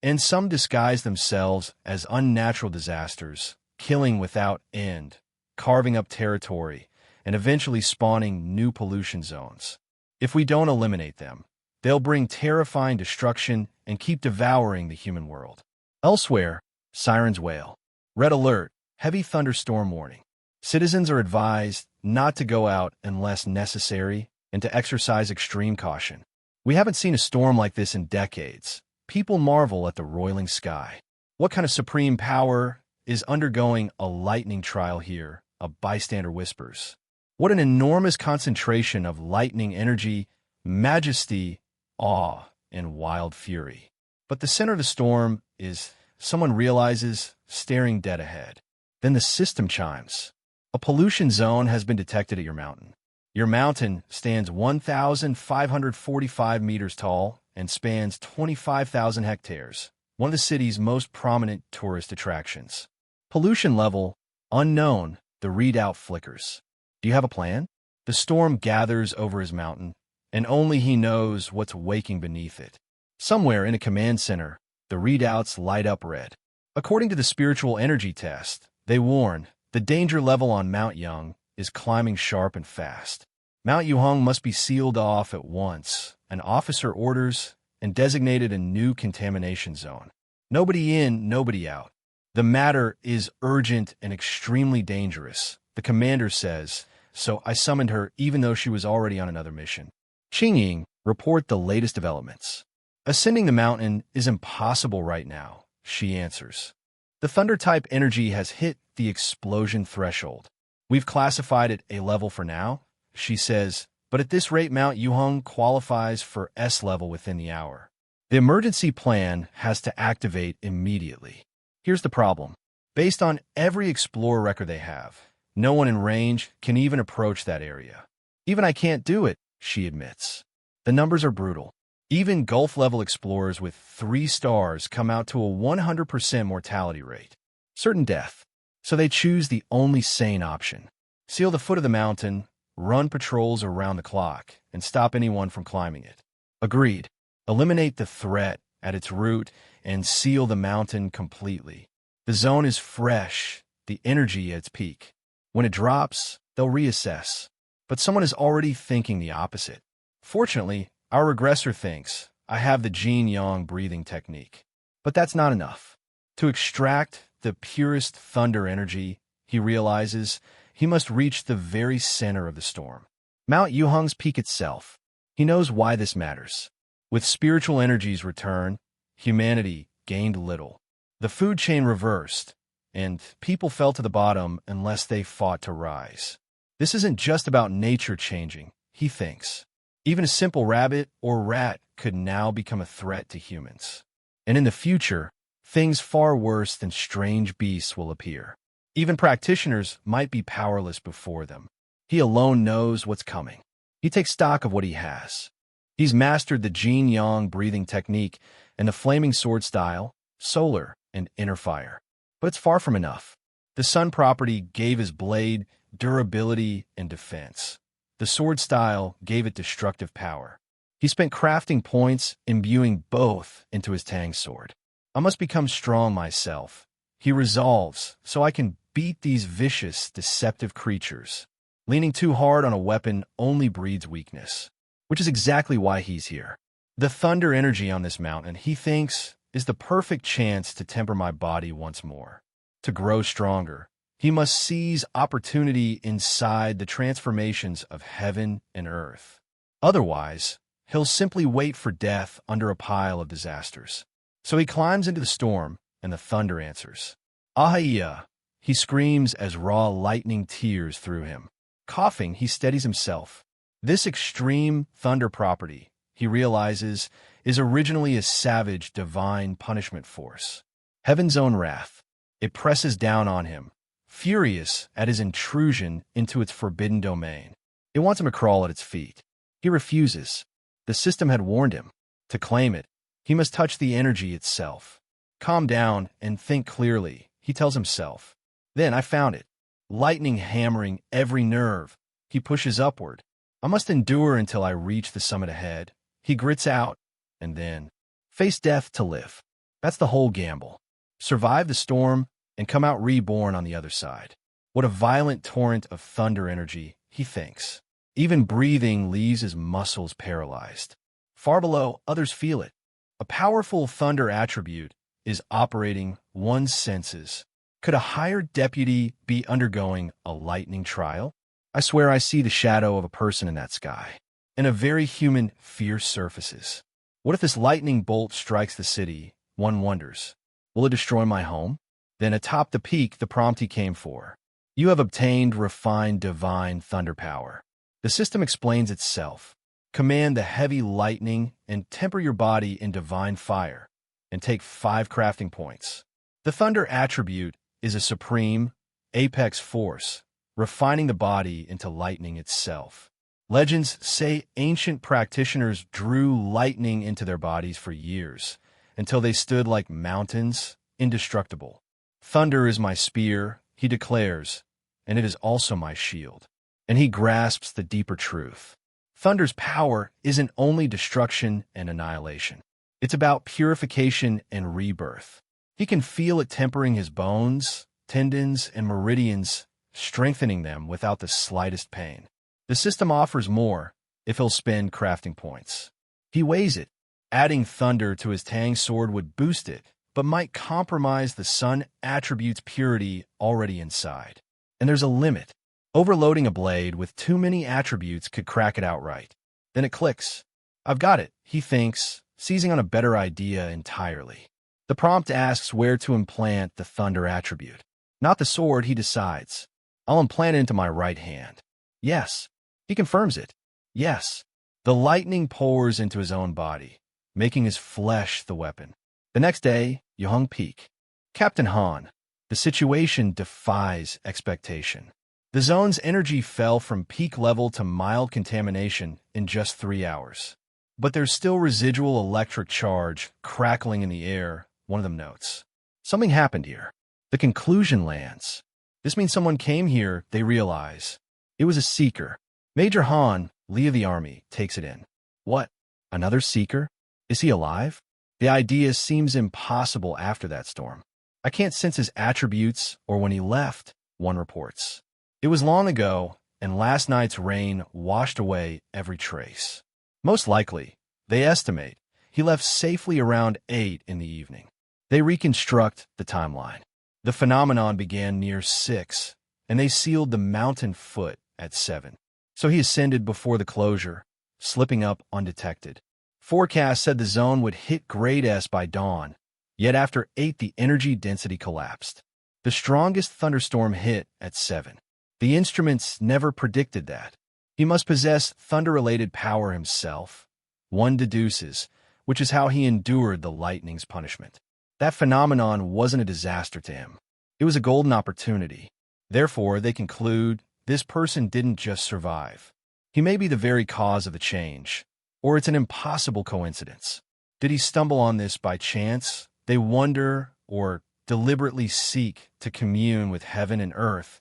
And some disguise themselves as unnatural disasters, killing without end, carving up territory, and eventually spawning new pollution zones. If we don't eliminate them, they'll bring terrifying destruction and keep devouring the human world. Elsewhere, sirens wail. Red alert, heavy thunderstorm warning. Citizens are advised not to go out unless necessary and to exercise extreme caution. We haven't seen a storm like this in decades. People marvel at the roiling sky. What kind of supreme power is undergoing a lightning trial here? A bystander whispers. What an enormous concentration of lightning energy, majesty, awe, and wild fury. But the center of the storm is, someone realizes, staring dead ahead. Then the system chimes. A pollution zone has been detected at your mountain. Your mountain stands 1,545 meters tall and spans 25,000 hectares, one of the city's most prominent tourist attractions. Pollution level, unknown, the readout flickers. Do you have a plan? The storm gathers over his mountain, and only he knows what's waking beneath it. Somewhere in a command center, the readouts light up red. According to the spiritual energy test, they warn the danger level on Mount Young is climbing sharp and fast. Mount Yuhong must be sealed off at once. An officer orders and designated a new contamination zone. Nobody in, nobody out. The matter is urgent and extremely dangerous, the commander says, so I summoned her even though she was already on another mission. Qingying, report the latest developments. Ascending the mountain is impossible right now, she answers. The thunder-type energy has hit the explosion threshold. We've classified it a level for now, she says, but at this rate Mount Yuhong qualifies for S level within the hour. The emergency plan has to activate immediately. Here's the problem. Based on every explorer record they have, no one in range can even approach that area. Even I can't do it, she admits. The numbers are brutal. Even Gulf-level explorers with 3 stars come out to a 100% mortality rate. Certain death. So they choose the only sane option. Seal the foot of the mountain, run patrols around the clock, and stop anyone from climbing it. Agreed. Eliminate the threat at its root and seal the mountain completely. The zone is fresh, the energy at its peak. When it drops, they'll reassess. But someone is already thinking the opposite. Fortunately, our regressor thinks I have the yin-yang breathing technique. But that's not enough. To extract the purest thunder energy, he realizes he must reach the very center of the storm. Mount Yuhong's peak itself. He knows why this matters. With spiritual energies return, humanity gained little. The food chain reversed, and people fell to the bottom unless they fought to rise. This isn't just about nature changing, he thinks. Even a simple rabbit or rat could now become a threat to humans. And in the future, things far worse than strange beasts will appear. Even practitioners might be powerless before them. He alone knows what's coming. He takes stock of what he has. He's mastered the yin-yang breathing technique and the flaming sword style, solar and inner fire. But it's far from enough. The sun property gave his blade durability and defense. The sword style gave it destructive power. He spent crafting points, imbuing both into his Tang sword. I must become strong myself, he resolves, so I can beat these vicious, deceptive creatures. Leaning too hard on a weapon only breeds weakness, which is exactly why he's here. The thunder energy on this mountain, he thinks, is the perfect chance to temper my body once more. To grow stronger, he must seize opportunity inside the transformations of heaven and earth. Otherwise, he'll simply wait for death under a pile of disasters. So he climbs into the storm, and the thunder answers. Ahaya! He screams as raw lightning tears through him. Coughing, he steadies himself. This extreme thunder property, he realizes, is originally a savage divine punishment force. Heaven's own wrath. It presses down on him, furious at his intrusion into its forbidden domain. It wants him to crawl at its feet. He refuses. The system had warned him. To claim it, he must touch the energy itself. Calm down and think clearly, he tells himself. Then I found it. Lightning hammering every nerve. He pushes upward. I must endure until I reach the summit ahead. He grits out, and then face death to live. That's the whole gamble. Survive the storm and come out reborn on the other side. What a violent torrent of thunder energy, he thinks. Even breathing leaves his muscles paralyzed. Far below, others feel it. A powerful thunder attribute is operating one's senses. Could a hired deputy be undergoing a lightning trial? I swear I see the shadow of a person in that sky. And a very human fear surfaces. What if this lightning bolt strikes the city? One wonders. Will it destroy my home? Then atop the peak the prompt he came for. You have obtained refined divine thunder power. The system explains itself. Command the heavy lightning and temper your body in divine fire. and take 5 crafting points. The thunder attribute is a supreme, apex force, refining the body into lightning itself. Legends say ancient practitioners drew lightning into their bodies for years, until they stood like mountains, indestructible. Thunder is my spear, he declares, and it is also my shield. And he grasps the deeper truth. Thunder's power isn't only destruction and annihilation. It's about purification and rebirth. He can feel it tempering his bones, tendons, and meridians, strengthening them without the slightest pain. The system offers more if he'll spend crafting points. He weighs it. Adding thunder to his Tang sword would boost it, but might compromise the sun attribute's purity already inside. And there's a limit. Overloading a blade with too many attributes could crack it outright. Then it clicks. I've got it, he thinks, seizing on a better idea entirely. The prompt asks where to implant the thunder attribute. Not the sword, he decides. I'll implant it into my right hand. Yes. He confirms it. Yes. The lightning pours into his own body, making his flesh the weapon. The next day, Yohung Peak. Captain Han. The situation defies expectation. The zone's energy fell from peak level to mild contamination in just 3 hours. But there's still residual electric charge crackling in the air, one of them notes. Something happened here. The conclusion lands. This means someone came here, they realize. It was a seeker. Major Han, Lee of the Army, takes it in. What? Another seeker? Is he alive? The idea seems impossible after that storm. I can't sense his attributes or when he left, one reports. It was long ago, and last night's rain washed away every trace. Most likely, they estimate, he left safely around 8 in the evening. They reconstruct the timeline. The phenomenon began near 6, and they sealed the mountain foot at 7. So he ascended before the closure, slipping up undetected. Forecast said the zone would hit grade S by dawn, yet after 8 the energy density collapsed. The strongest thunderstorm hit at 7. The instruments never predicted that. He must possess thunder-related power himself, one deduces, which is how he endured the lightning's punishment. That phenomenon wasn't a disaster to him. It was a golden opportunity. Therefore, they conclude this person didn't just survive. He may be the very cause of the change, or it's an impossible coincidence. Did he stumble on this by chance? They wonder, or deliberately seek to commune with heaven and earth,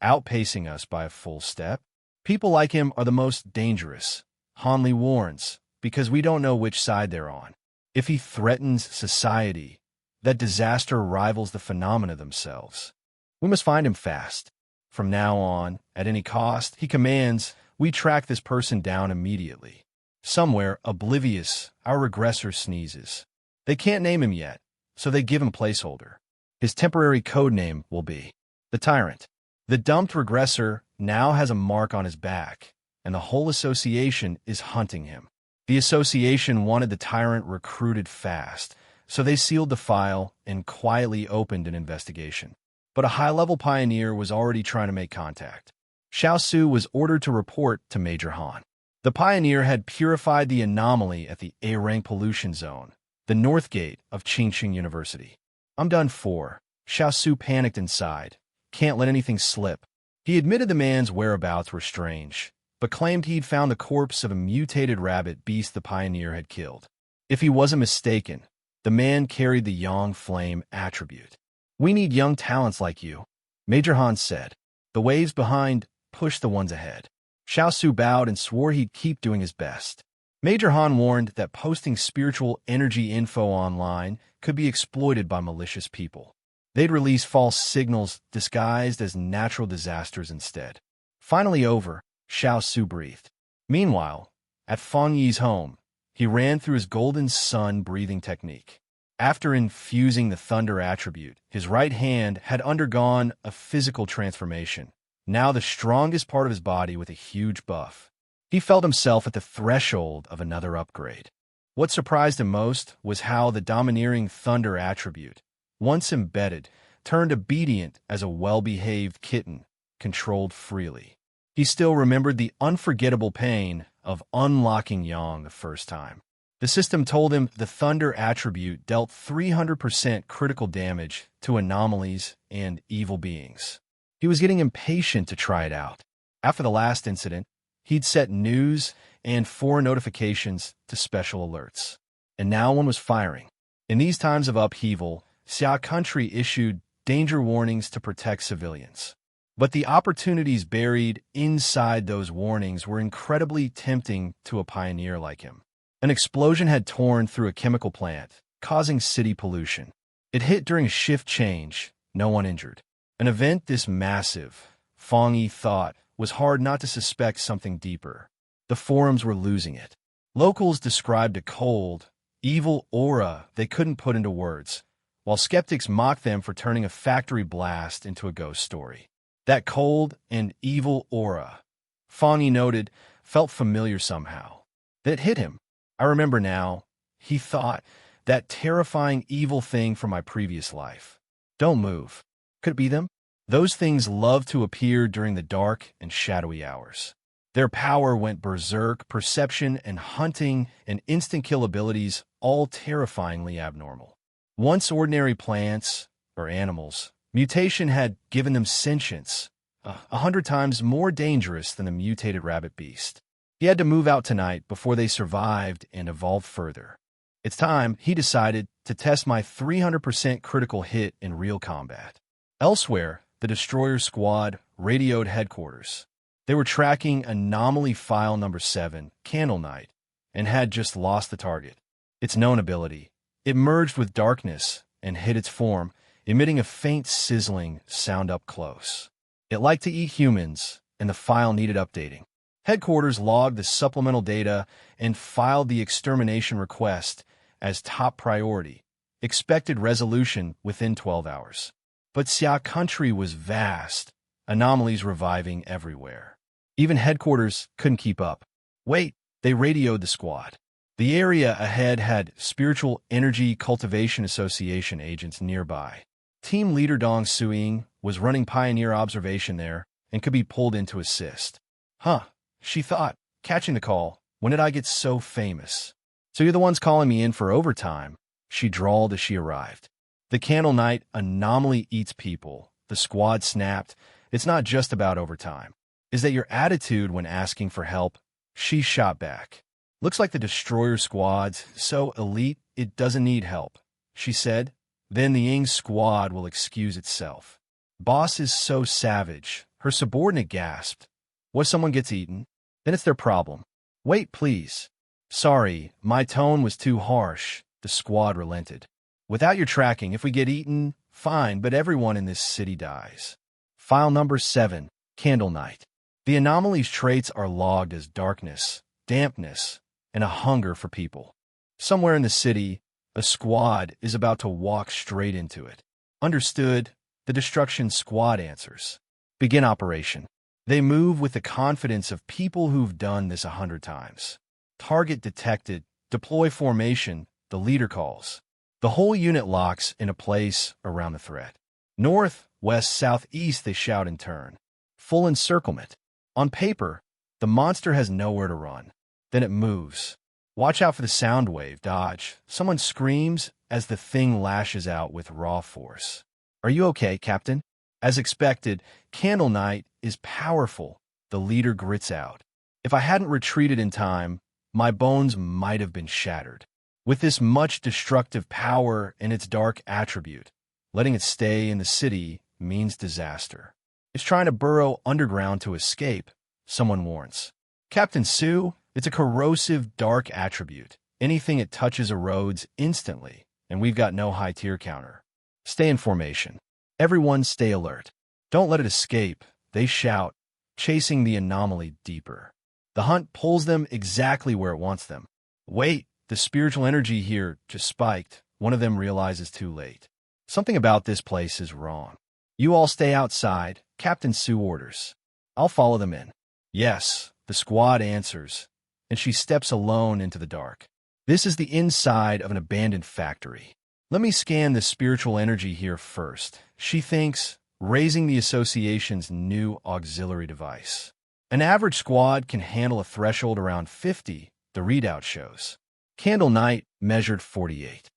outpacing us by a full step. People like him are the most dangerous, Hanley warns, because we don't know which side they're on. If he threatens society, that disaster rivals the phenomena themselves. We must find him fast. From now on, at any cost, he commands, we track this person down immediately. Somewhere, oblivious, our regressor sneezes. They can't name him yet, so they give him placeholder. His temporary code name will be the Tyrant. The dumped regressor now has a mark on his back, and the whole association is hunting him. The association wanted the Tyrant recruited fast, so they sealed the file and quietly opened an investigation. But a high-level pioneer was already trying to make contact. Xiao Su was ordered to report to Major Han. The pioneer had purified the anomaly at the A-rank pollution zone, the north gate of Qingqing University. I'm done for. Xiao Su panicked inside. Can't let anything slip. He admitted the man's whereabouts were strange, but claimed he'd found the corpse of a mutated rabbit beast the pioneer had killed. If he wasn't mistaken, the man carried the Yang Flame attribute. We need young talents like you, Major Han said. The waves behind pushed the ones ahead. Xiao Su bowed and swore he'd keep doing his best. Major Han warned that posting spiritual energy info online could be exploited by malicious people. They'd release false signals disguised as natural disasters instead. Finally over, Xiao Su breathed. Meanwhile, at Feng Yi's home, he ran through his golden sun breathing technique. After infusing the thunder attribute, his right hand had undergone a physical transformation, now the strongest part of his body with a huge buff. He felt himself at the threshold of another upgrade. What surprised him most was how the domineering thunder attribute, once embedded, turned obedient as a well-behaved kitten, controlled freely. He still remembered the unforgettable pain of unlocking Yang the first time. The system told him the thunder attribute dealt 300% critical damage to anomalies and evil beings. He was getting impatient to try it out. After the last incident, he'd set news and foreign notifications to special alerts. And now one was firing. In these times of upheaval, Xia Country issued danger warnings to protect civilians. But the opportunities buried inside those warnings were incredibly tempting to a pioneer like him. An explosion had torn through a chemical plant, causing city pollution. It hit during a shift change, no one injured. An event this massive, Fong thought, was hard not to suspect something deeper. The forums were losing it. Locals described a cold, evil aura they couldn't put into words, while skeptics mocked them for turning a factory blast into a ghost story. That cold and evil aura, Fong noted, felt familiar somehow. That hit him. I remember now, he thought, that terrifying evil thing from my previous life. Don't move. Could it be them? Those things love to appear during the dark and shadowy hours. Their power went berserk, perception and hunting and instant kill abilities all terrifyingly abnormal. Once ordinary plants, or animals, mutation had given them sentience, 100 times more dangerous than the mutated rabbit beast. He had to move out tonight before they survived and evolved further. It's time, he decided, to test my 300% critical hit in real combat. Elsewhere, the Destroyer Squad radioed headquarters. They were tracking anomaly file number 7, Candle Night, and had just lost the target. Its known ability. It merged with darkness and hid its form, emitting a faint sizzling sound up close. It liked to eat humans, and the file needed updating. Headquarters logged the supplemental data and filed the extermination request as top priority, expected resolution within 12 hours. But Xia Country was vast, anomalies reviving everywhere. Even headquarters couldn't keep up. Wait, they radioed the squad. The area ahead had Spiritual Energy Cultivation Association agents nearby. Team leader Dong Suing was running pioneer observation there and could be pulled in to assist. Huh, she thought, catching the call. When did I get so famous? So you're the ones calling me in for overtime, she drawled as she arrived. The Candle Night anomaly eats people. The squad snapped. It's not just about overtime. Is that your attitude when asking for help? She shot back. Looks like the Destroyer Squad's so elite it doesn't need help, she said. Then the Ying squad will excuse itself. Boss is so savage, her subordinate gasped. What if someone gets eaten? Then it's their problem. Wait, please. Sorry, my tone was too harsh, the squad relented. Without your tracking, if we get eaten, fine, but everyone in this city dies. File number 7, Candle Night. The anomaly's traits are logged as darkness, dampness, and a hunger for people. Somewhere in the city, a squad is about to walk straight into it. Understood, the destruction squad answers. Begin operation. They move with the confidence of people who've done this 100 times. Target detected. Deploy formation, the leader calls. The whole unit locks in a place around the threat. North, west, southeast, they shout in turn. Full encirclement. On paper, the monster has nowhere to run. Then it moves. Watch out for the sound wave, dodge. Someone screams as the thing lashes out with raw force. Are you okay, Captain? As expected, Candle Night is powerful, the leader grits out. If I hadn't retreated in time, my bones might have been shattered. With this much destructive power and its dark attribute, letting it stay in the city means disaster. It's trying to burrow underground to escape, someone warns. Captain Sue, it's a corrosive dark attribute. Anything it touches erodes instantly, and we've got no high tier counter. Stay in formation. Everyone stay alert. Don't let it escape, they shout, chasing the anomaly deeper. The hunt pulls them exactly where it wants them. Wait, the spiritual energy here just spiked. One of them realizes too late. Something about this place is wrong. You all stay outside, Captain Sue orders. I'll follow them in. Yes, the squad answers, and she steps alone into the dark. This is the inside of an abandoned factory. Let me scan the spiritual energy here first, she thinks, raising the association's new auxiliary device. An average squad can handle a threshold around 50, the readout shows. Candle Night measured 48.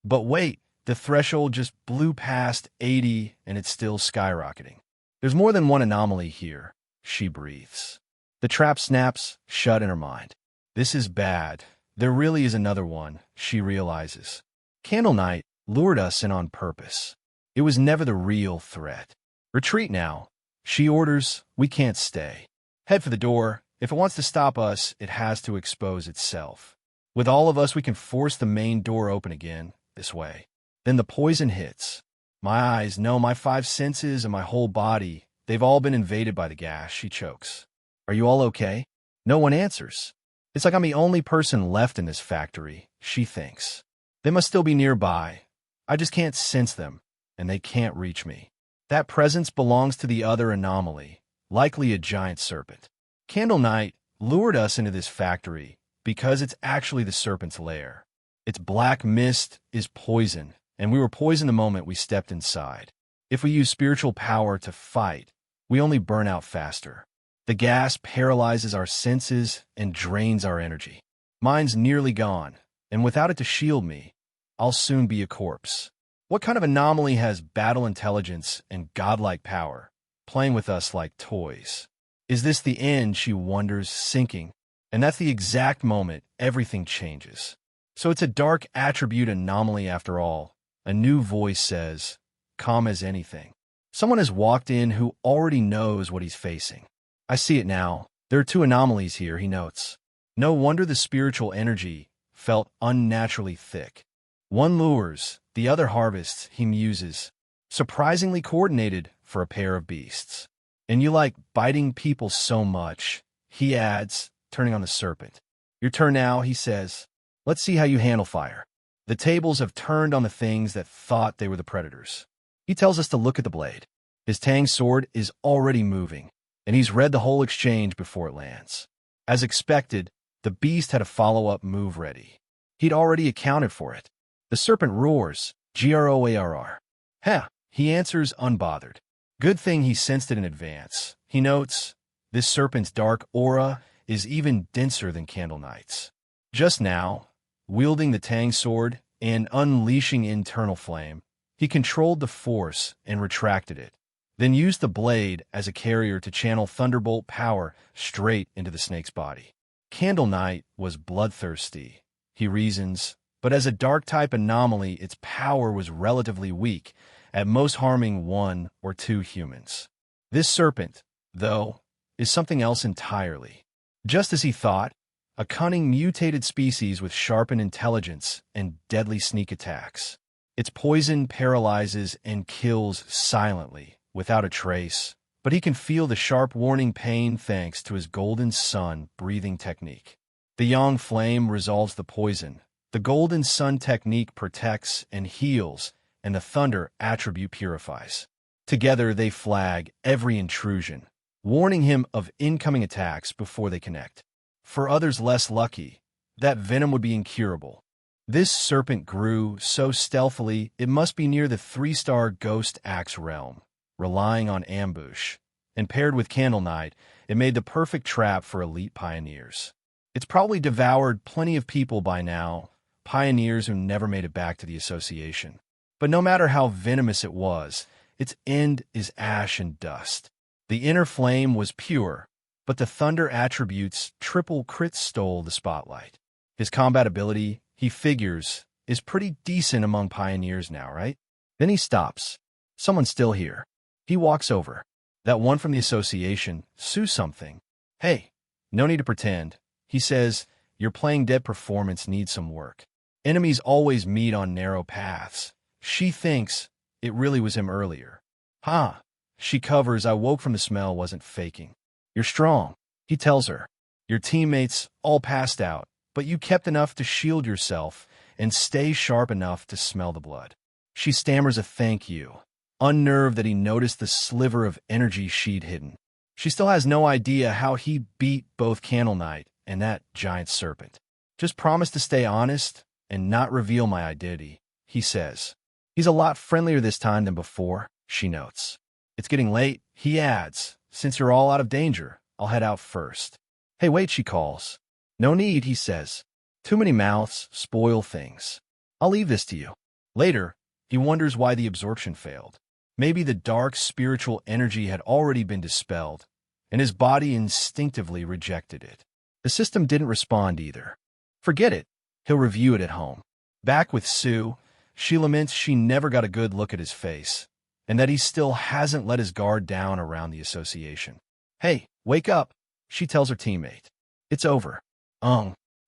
But wait, the threshold just blew past 80 and it's still skyrocketing. There's more than one anomaly here, she breathes. The trap snaps shut in her mind. This is bad. There really is another one, she realizes. Candle Night lured us in on purpose. It was never the real threat. Retreat now, she orders. We can't stay. Head for the door. If it wants to stop us, it has to expose itself. With all of us, we can force the main door open again, this way. Then the poison hits. My eyes, no, my 5 senses and my whole body, they've all been invaded by the gas, she chokes. Are you all okay? No one answers. It's like I'm the only person left in this factory, she thinks. They must still be nearby. I just can't sense them, and they can't reach me. That presence belongs to the other anomaly, likely a giant serpent. Candle Night lured us into this factory because it's actually the serpent's lair. Its black mist is poison, and we were poisoned the moment we stepped inside. If we use spiritual power to fight, we only burn out faster. The gas paralyzes our senses and drains our energy. Mine's nearly gone, and without it to shield me, I'll soon be a corpse. What kind of anomaly has battle intelligence and godlike power, playing with us like toys? Is this the end, she wonders, sinking? And that's the exact moment everything changes. So it's a dark attribute anomaly after all. A new voice says, calm as anything. Someone has walked in who already knows what he's facing. I see it now. There are 2 anomalies here, he notes. No wonder the spiritual energy felt unnaturally thick. One lures, the other harvests, he muses. Surprisingly coordinated for a pair of beasts. And you like biting people so much, he adds, turning on the serpent. Your turn now, he says. Let's see how you handle fire. The tables have turned on the things that thought they were the predators. He tells us to look at the blade. His tang sword is already moving, and he's read the whole exchange before it lands. As expected, the beast had a follow-up move ready. He'd already accounted for it. The serpent roars, Groarr. Heh, he answers unbothered. Good thing he sensed it in advance. He notes, this serpent's dark aura is even denser than Candle Night's. Just now, wielding the tang sword and unleashing internal flame, he controlled the force and retracted it, then used the blade as a carrier to channel thunderbolt power straight into the snake's body. Candle Night was bloodthirsty, he reasons, but as a dark-type anomaly, its power was relatively weak, at most harming 1 or 2 humans. This serpent, though, is something else entirely. Just as he thought, a cunning mutated species with sharpened intelligence and deadly sneak attacks. Its poison paralyzes and kills silently, without a trace, but he can feel the sharp warning pain thanks to his golden sun breathing technique. The yang flame resolves the poison. The golden sun technique protects and heals, and the thunder attribute purifies. Together they flag every intrusion, warning him of incoming attacks before they connect. For others less lucky, that venom would be incurable. This serpent grew so stealthily it must be near the 3-star Ghost Axe realm, relying on ambush. And paired with Candle Night, it made the perfect trap for elite pioneers. It's probably devoured plenty of people by now, pioneers who never made it back to the association. But no matter how venomous it was, its end is ash and dust. The inner flame was pure, but the thunder attributes triple crit stole the spotlight. His combat ability, he figures, is pretty decent among pioneers now, right? Then he stops. Someone's still here. He walks over. That one from the association, Sue something. Hey, no need to pretend. He says, your playing dead performance needs some work. Enemies always meet on narrow paths. She thinks it really was him earlier. Huh. She covers, I woke from the smell, wasn't faking. You're strong, he tells her. Your teammates all passed out, but you kept enough to shield yourself and stay sharp enough to smell the blood. She stammers a thank you, unnerved that he noticed the sliver of energy she'd hidden. She still has no idea how he beat both Candle Night and that giant serpent. Just promise to stay honest and not reveal my identity, he says. He's a lot friendlier this time than before, she notes. It's getting late, he adds. Since you're all out of danger, I'll head out first. Hey, wait, she calls. No need, he says. Too many mouths spoil things. I'll leave this to you. Later, he wonders why the absorption failed. Maybe the dark spiritual energy had already been dispelled, and his body instinctively rejected it. The system didn't respond either. Forget it. He'll review it at home. Back with Sue, she laments she never got a good look at his face, and that he still hasn't let his guard down around the association. Hey, wake up, she tells her teammate. It's over.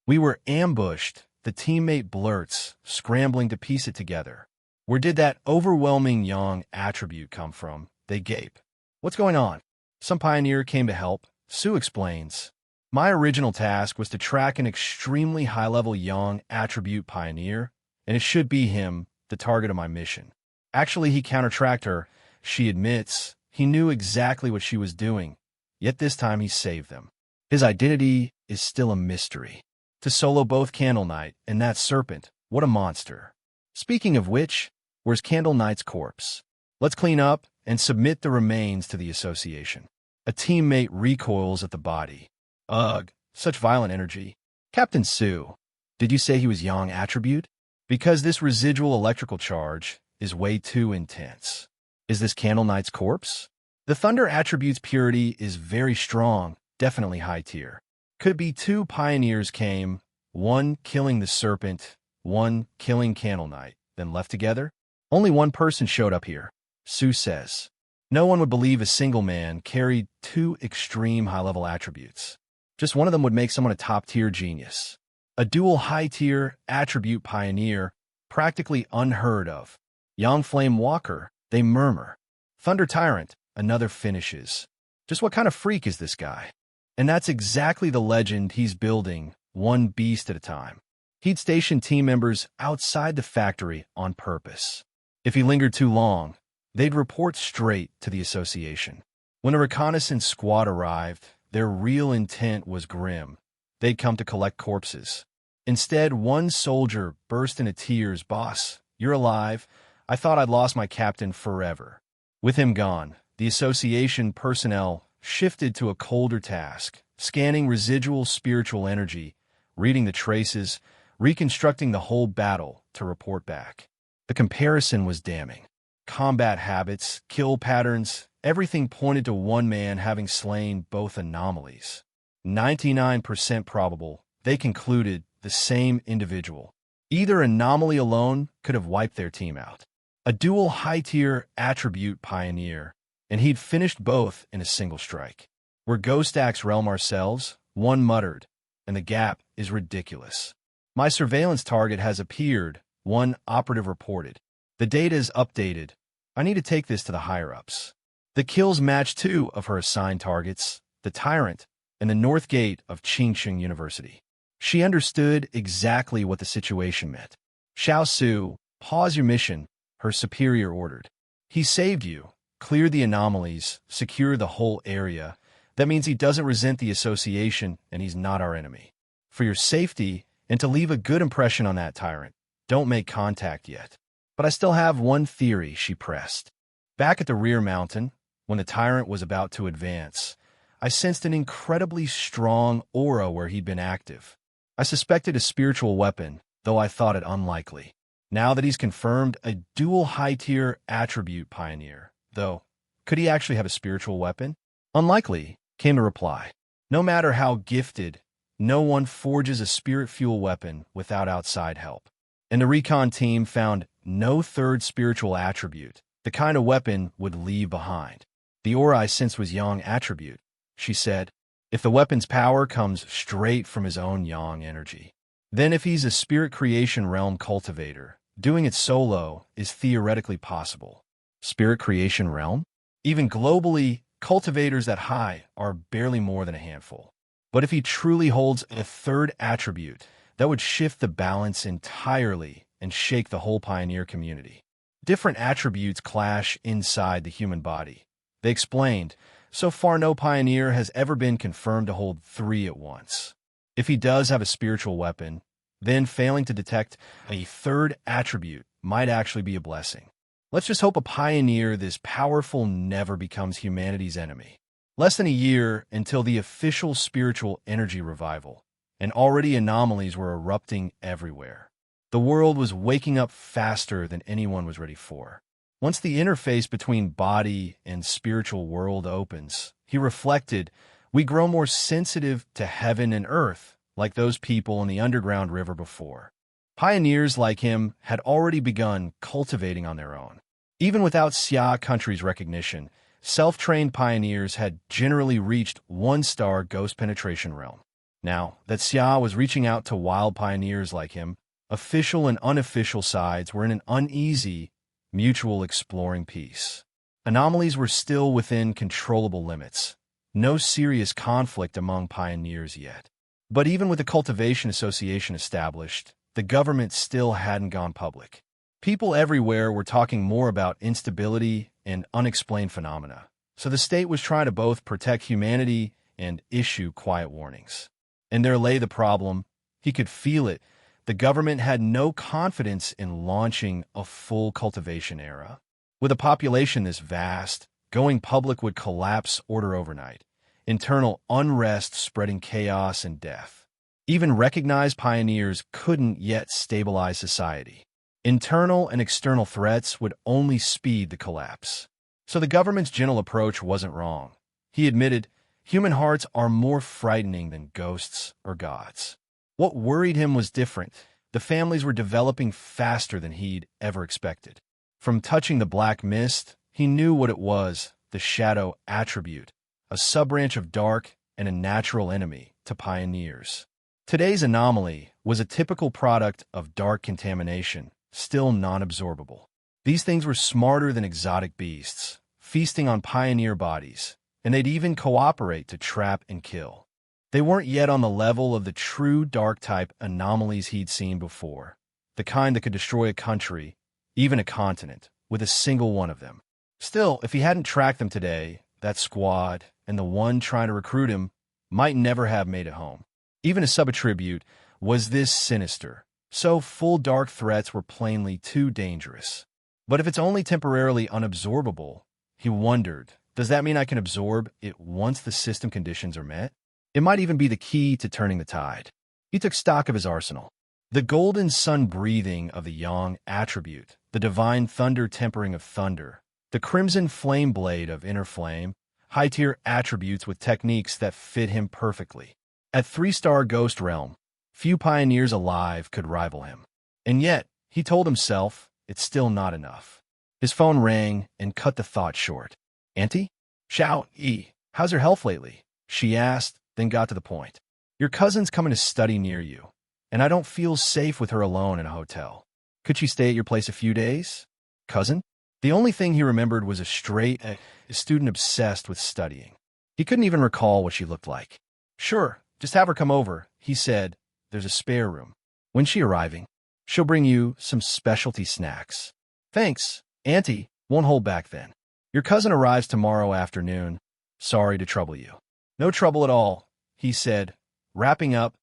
We were ambushed, the teammate blurts, scrambling to piece it together. Where did that overwhelming yang attribute come from? They gape. What's going on? Some pioneer came to help, Sue explains. My original task was to track an extremely high-level yang attribute pioneer, and it should be him, the target of my mission. Actually, he counter-tracked her. She admits he knew exactly what she was doing, yet this time he saved them. His identity is still a mystery. To solo both Candle Knight and that serpent, what a monster. Speaking of which, where's Candle Knight's corpse? Let's clean up and submit the remains to the association. A teammate recoils at the body. Ugh, such violent energy. Captain Sue, did you say he was yang attribute? Because this residual electrical charge is way too intense. Is this Candle Knight's corpse? The thunder attribute's purity is very strong, definitely high tier. Could be two pioneers came, one killing the serpent, one killing Candle Knight, then left together? Only one person showed up here, Sue says. No one would believe a single man carried two extreme high-level attributes. Just one of them would make someone a top-tier genius. A dual high-tier attribute pioneer, practically unheard of. Yang Flame Walker, they murmur. Thunder Tyrant, another finishes. Just what kind of freak is this guy? And that's exactly the legend he's building, one beast at a time. He'd station team members outside the factory on purpose. If he lingered too long, they'd report straight to the association. When a reconnaissance squad arrived, their real intent was grim. They'd come to collect corpses. Instead, one soldier burst into tears. Boss, you're alive. I thought I'd lost my captain forever. With him gone, the association personnel shifted to a colder task, scanning residual spiritual energy, reading the traces, reconstructing the whole battle to report back. The comparison was damning. Combat habits, kill patterns, everything pointed to one man having slain both anomalies. 99% probable, they concluded, the same individual. Either anomaly alone could have wiped their team out. A dual high-tier attribute pioneer, and he'd finished both in a single strike. We're Ghost Axe realm ourselves, one muttered, and the gap is ridiculous. My surveillance target has appeared, one operative reported. The data is updated. I need to take this to the higher-ups. The kills match two of her assigned targets, the Tyrant and the North Gate of Qingsheng University. She understood exactly what the situation meant. Xiao Su, pause your mission, her superior ordered. He saved you, clear the anomalies, secure the whole area. That means he doesn't resent the association and he's not our enemy. For your safety and to leave a good impression on that Tyrant, don't make contact yet. But I still have one theory, she pressed. Back at the rear mountain, when the Tyrant was about to advance, I sensed an incredibly strong aura where he'd been active. I suspected a spiritual weapon, though I thought it unlikely. Now that he's confirmed a dual high-tier attribute pioneer, though, could he actually have a spiritual weapon? Unlikely, came the reply. No matter how gifted, no one forges a spirit fuel weapon without outside help. And the recon team found no third spiritual attribute, the kind of weapon would leave behind. The aura I sensed was yang attribute, she said. If the weapon's power comes straight from his own yang energy. Then if he's a spirit creation realm cultivator, doing it solo is theoretically possible. Spirit creation realm? Even globally, cultivators that high are barely more than a handful. But if he truly holds a third attribute, that would shift the balance entirely and shake the whole pioneer community. Different attributes clash inside the human body. They explained, so far no pioneer has ever been confirmed to hold three at once. If he does have a spiritual weapon, then failing to detect a third attribute might actually be a blessing. Let's just hope a pioneer this powerful never becomes humanity's enemy. Less than a year until the official spiritual energy revival. and already anomalies were erupting everywhere. The world was waking up faster than anyone was ready for. Once the interface between body and spiritual world opens, he reflected, we grow more sensitive to heaven and earth, like those people in the underground river before. Pioneers like him had already begun cultivating on their own. Even without Xia country's recognition, self-trained pioneers had generally reached one-star ghost penetration realm. Now that Xia was reaching out to wild pioneers like him, official and unofficial sides were in an uneasy, mutual exploring peace. Anomalies were still within controllable limits. No serious conflict among pioneers yet. But even with the Cultivation Association established, the government still hadn't gone public. People everywhere were talking more about instability and unexplained phenomena, so the state was trying to both protect humanity and issue quiet warnings. And there lay the problem. He could feel it. The government had no confidence in launching a full cultivation era. With a population this vast, going public would collapse order overnight, internal unrest spreading chaos and death. Even recognized pioneers couldn't yet stabilize society. Internal and external threats would only speed the collapse. So the government's general approach wasn't wrong. He admitted, human hearts are more frightening than ghosts or gods. What worried him was different. The families were developing faster than he'd ever expected. From touching the black mist, he knew what it was, the shadow attribute, a sub-branch of dark and a natural enemy to pioneers. Today's anomaly was a typical product of dark contamination, still non-absorbable. These things were smarter than exotic beasts, feasting on pioneer bodies, and they'd even cooperate to trap and kill. They weren't yet on the level of the true dark-type anomalies he'd seen before, the kind that could destroy a country, even a continent, with a single one of them. Still, if he hadn't tracked them today, that squad and the one trying to recruit him might never have made it home. Even a sub-attribute was this sinister, so full dark threats were plainly too dangerous. But if it's only temporarily unabsorbable, he wondered, does that mean I can absorb it once the system conditions are met? It might even be the key to turning the tide. He took stock of his arsenal. The golden sun breathing of the yang attribute, the divine thunder tempering of thunder, the crimson flame blade of inner flame, high-tier attributes with techniques that fit him perfectly. At 3-star ghost realm, few pioneers alive could rival him. And yet, he told himself, it's still not enough. His phone rang and cut the thought short. Auntie? Xiao Yi, how's your health lately? She asked, then got to the point. Your cousin's coming to study near you, and I don't feel safe with her alone in a hotel. Could she stay at your place a few days? Cousin? The only thing he remembered was a student obsessed with studying. He couldn't even recall what she looked like. Sure, just have her come over, he said. There's a spare room. When's she arriving? She'll bring you some specialty snacks. Thanks, Auntie. Won't hold back then. Your cousin arrives tomorrow afternoon. Sorry to trouble you. No trouble at all, he said, wrapping up.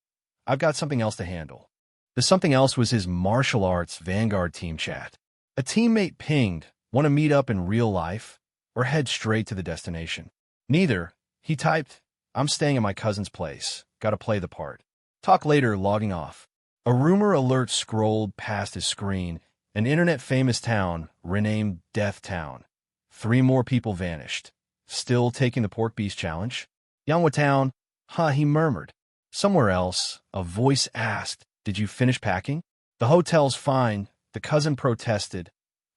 I've got something else to handle. The something else was his martial arts Vanguard team chat. A teammate pinged, want to meet up in real life or head straight to the destination? Neither. He typed, I'm staying at my cousin's place. Gotta play the part. Talk later, logging off. A rumor alert scrolled past his screen. An internet-famous town, renamed Death Town. 3 more people vanished. Still taking the pork beast challenge? Yangwa Town? He murmured. Somewhere else, a voice asked, did you finish packing? The hotel's fine, the cousin protested.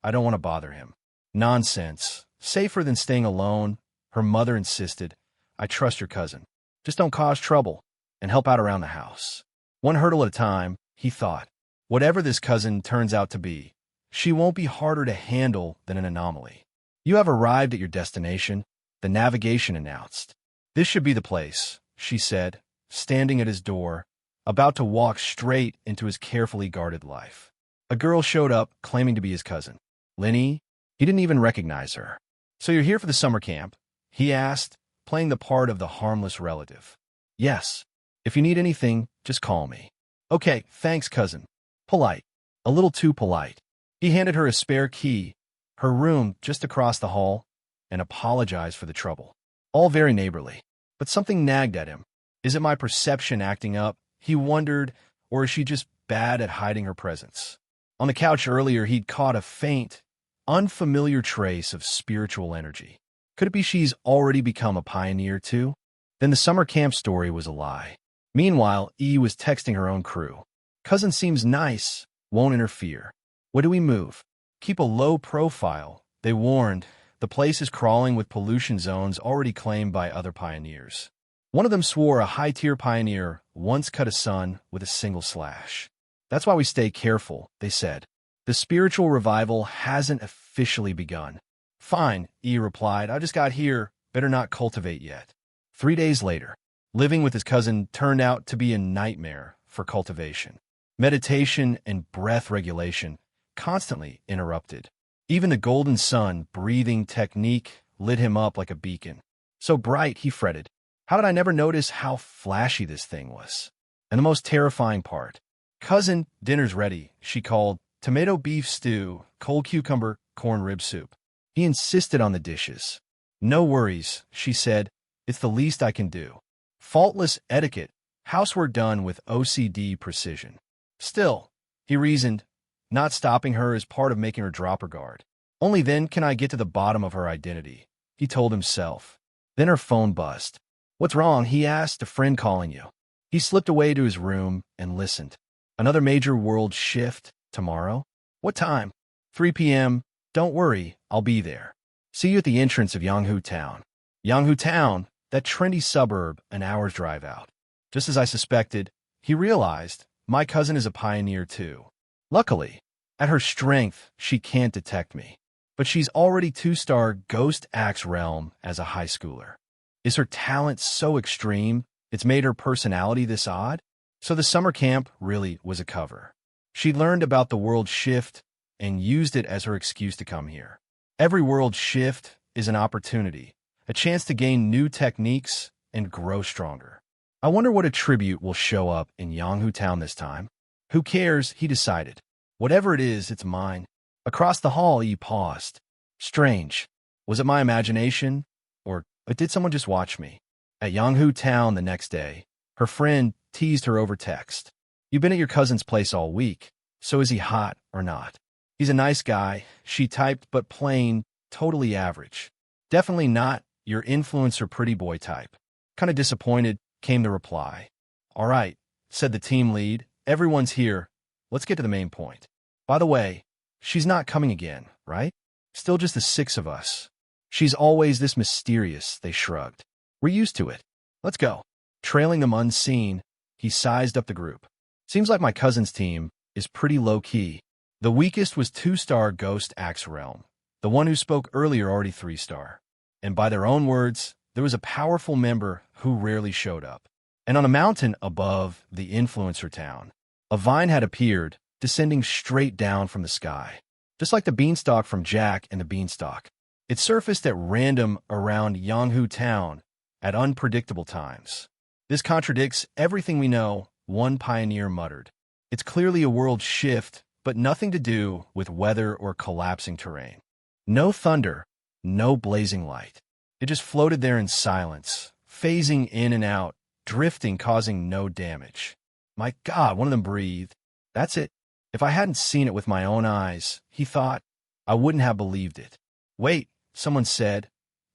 I don't want to bother him. Nonsense. Safer than staying alone, her mother insisted. I trust your cousin. Just don't cause trouble, and help out around the house. One hurdle at a time, he thought. Whatever this cousin turns out to be, she won't be harder to handle than an anomaly. You have arrived at your destination, the navigation announced. This should be the place, she said, standing at his door, about to walk straight into his carefully guarded life. A girl showed up, claiming to be his cousin. Linny? He didn't even recognize her. So you're here for the summer camp? He asked, playing the part of the harmless relative. Yes. If you need anything, just call me. Okay, thanks, cousin. Polite. A little too polite. He handed her a spare key, her room just across the hall, and apologized for the trouble. All very neighborly. But something nagged at him. Is it my perception acting up? He wondered, or is she just bad at hiding her presence? On the couch earlier, he'd caught a faint, unfamiliar trace of spiritual energy. Could it be she's already become a pioneer too? Then the summer camp story was a lie. Meanwhile, E was texting her own crew. Cousin seems nice, won't interfere. When do we move? Keep a low profile, they warned. The place is crawling with pollution zones already claimed by other pioneers. One of them swore a high-tier pioneer once cut a son with a single slash. That's why we stay careful, they said. The spiritual revival hasn't officially begun. Fine, E replied. I just got here. Better not cultivate yet. 3 days later, living with his cousin turned out to be a nightmare for cultivation. Meditation and breath regulation constantly interrupted. Even the golden sun breathing technique lit him up like a beacon. So bright, he fretted. How did I never notice how flashy this thing was? And the most terrifying part. Cousin, dinner's ready, she called. Tomato beef stew, cold cucumber, corn rib soup. He insisted on the dishes. No worries, she said. It's the least I can do. Faultless etiquette, housework done with OCD precision. Still, he reasoned, not stopping her is part of making her drop her guard. Only then can I get to the bottom of her identity, he told himself. Then her phone buzzed. What's wrong? He asked. A friend calling you. He slipped away to his room and listened. Another major world shift tomorrow? What time? 3 p.m. Don't worry, I'll be there. See you at the entrance of Yanghu Town. Yanghu Town, that trendy suburb an hour's drive out. Just as I suspected, he realized my cousin is a pioneer too. Luckily, at her strength, she can't detect me. But she's already 2-star Ghost Axe realm as a high schooler. Is her talent so extreme it's made her personality this odd? So the summer camp really was a cover. She'd learned about the world shift and used it as her excuse to come here. Every world shift is an opportunity, a chance to gain new techniques and grow stronger. I wonder what attribute will show up in Yanghu Town this time. Who cares, he decided. Whatever it is, it's mine. Across the hall, he paused. Strange. Was it my imagination? Or did someone just watch me? At Yanghu Town the next day, her friend teased her over text. You've been at your cousin's place all week, so is he hot or not? He's a nice guy, she typed, but plain, totally average. Definitely not your influencer pretty boy type. Kinda disappointed, came the reply. All right, said the team lead. Everyone's here. Let's get to the main point. By the way, she's not coming again, right? Still just the 6 of us. She's always this mysterious, they shrugged. We're used to it. Let's go. Trailing them unseen, he sized up the group. Seems like my cousin's team is pretty low-key. The weakest was 2-star Ghost Axe Realm. The one who spoke earlier already 3-star. And by their own words, there was a powerful member who rarely showed up. And on a mountain above the influencer town, a vine had appeared, descending straight down from the sky. Just like the beanstalk from Jack and the Beanstalk. It surfaced at random around Yanghu Town at unpredictable times. This contradicts everything we know, one pioneer muttered. It's clearly a world shift, but nothing to do with weather or collapsing terrain. No thunder, no blazing light. It just floated there in silence, phasing in and out, drifting, causing no damage. My God, one of them breathed. That's it. If I hadn't seen it with my own eyes, he thought, I wouldn't have believed it. Wait, someone said.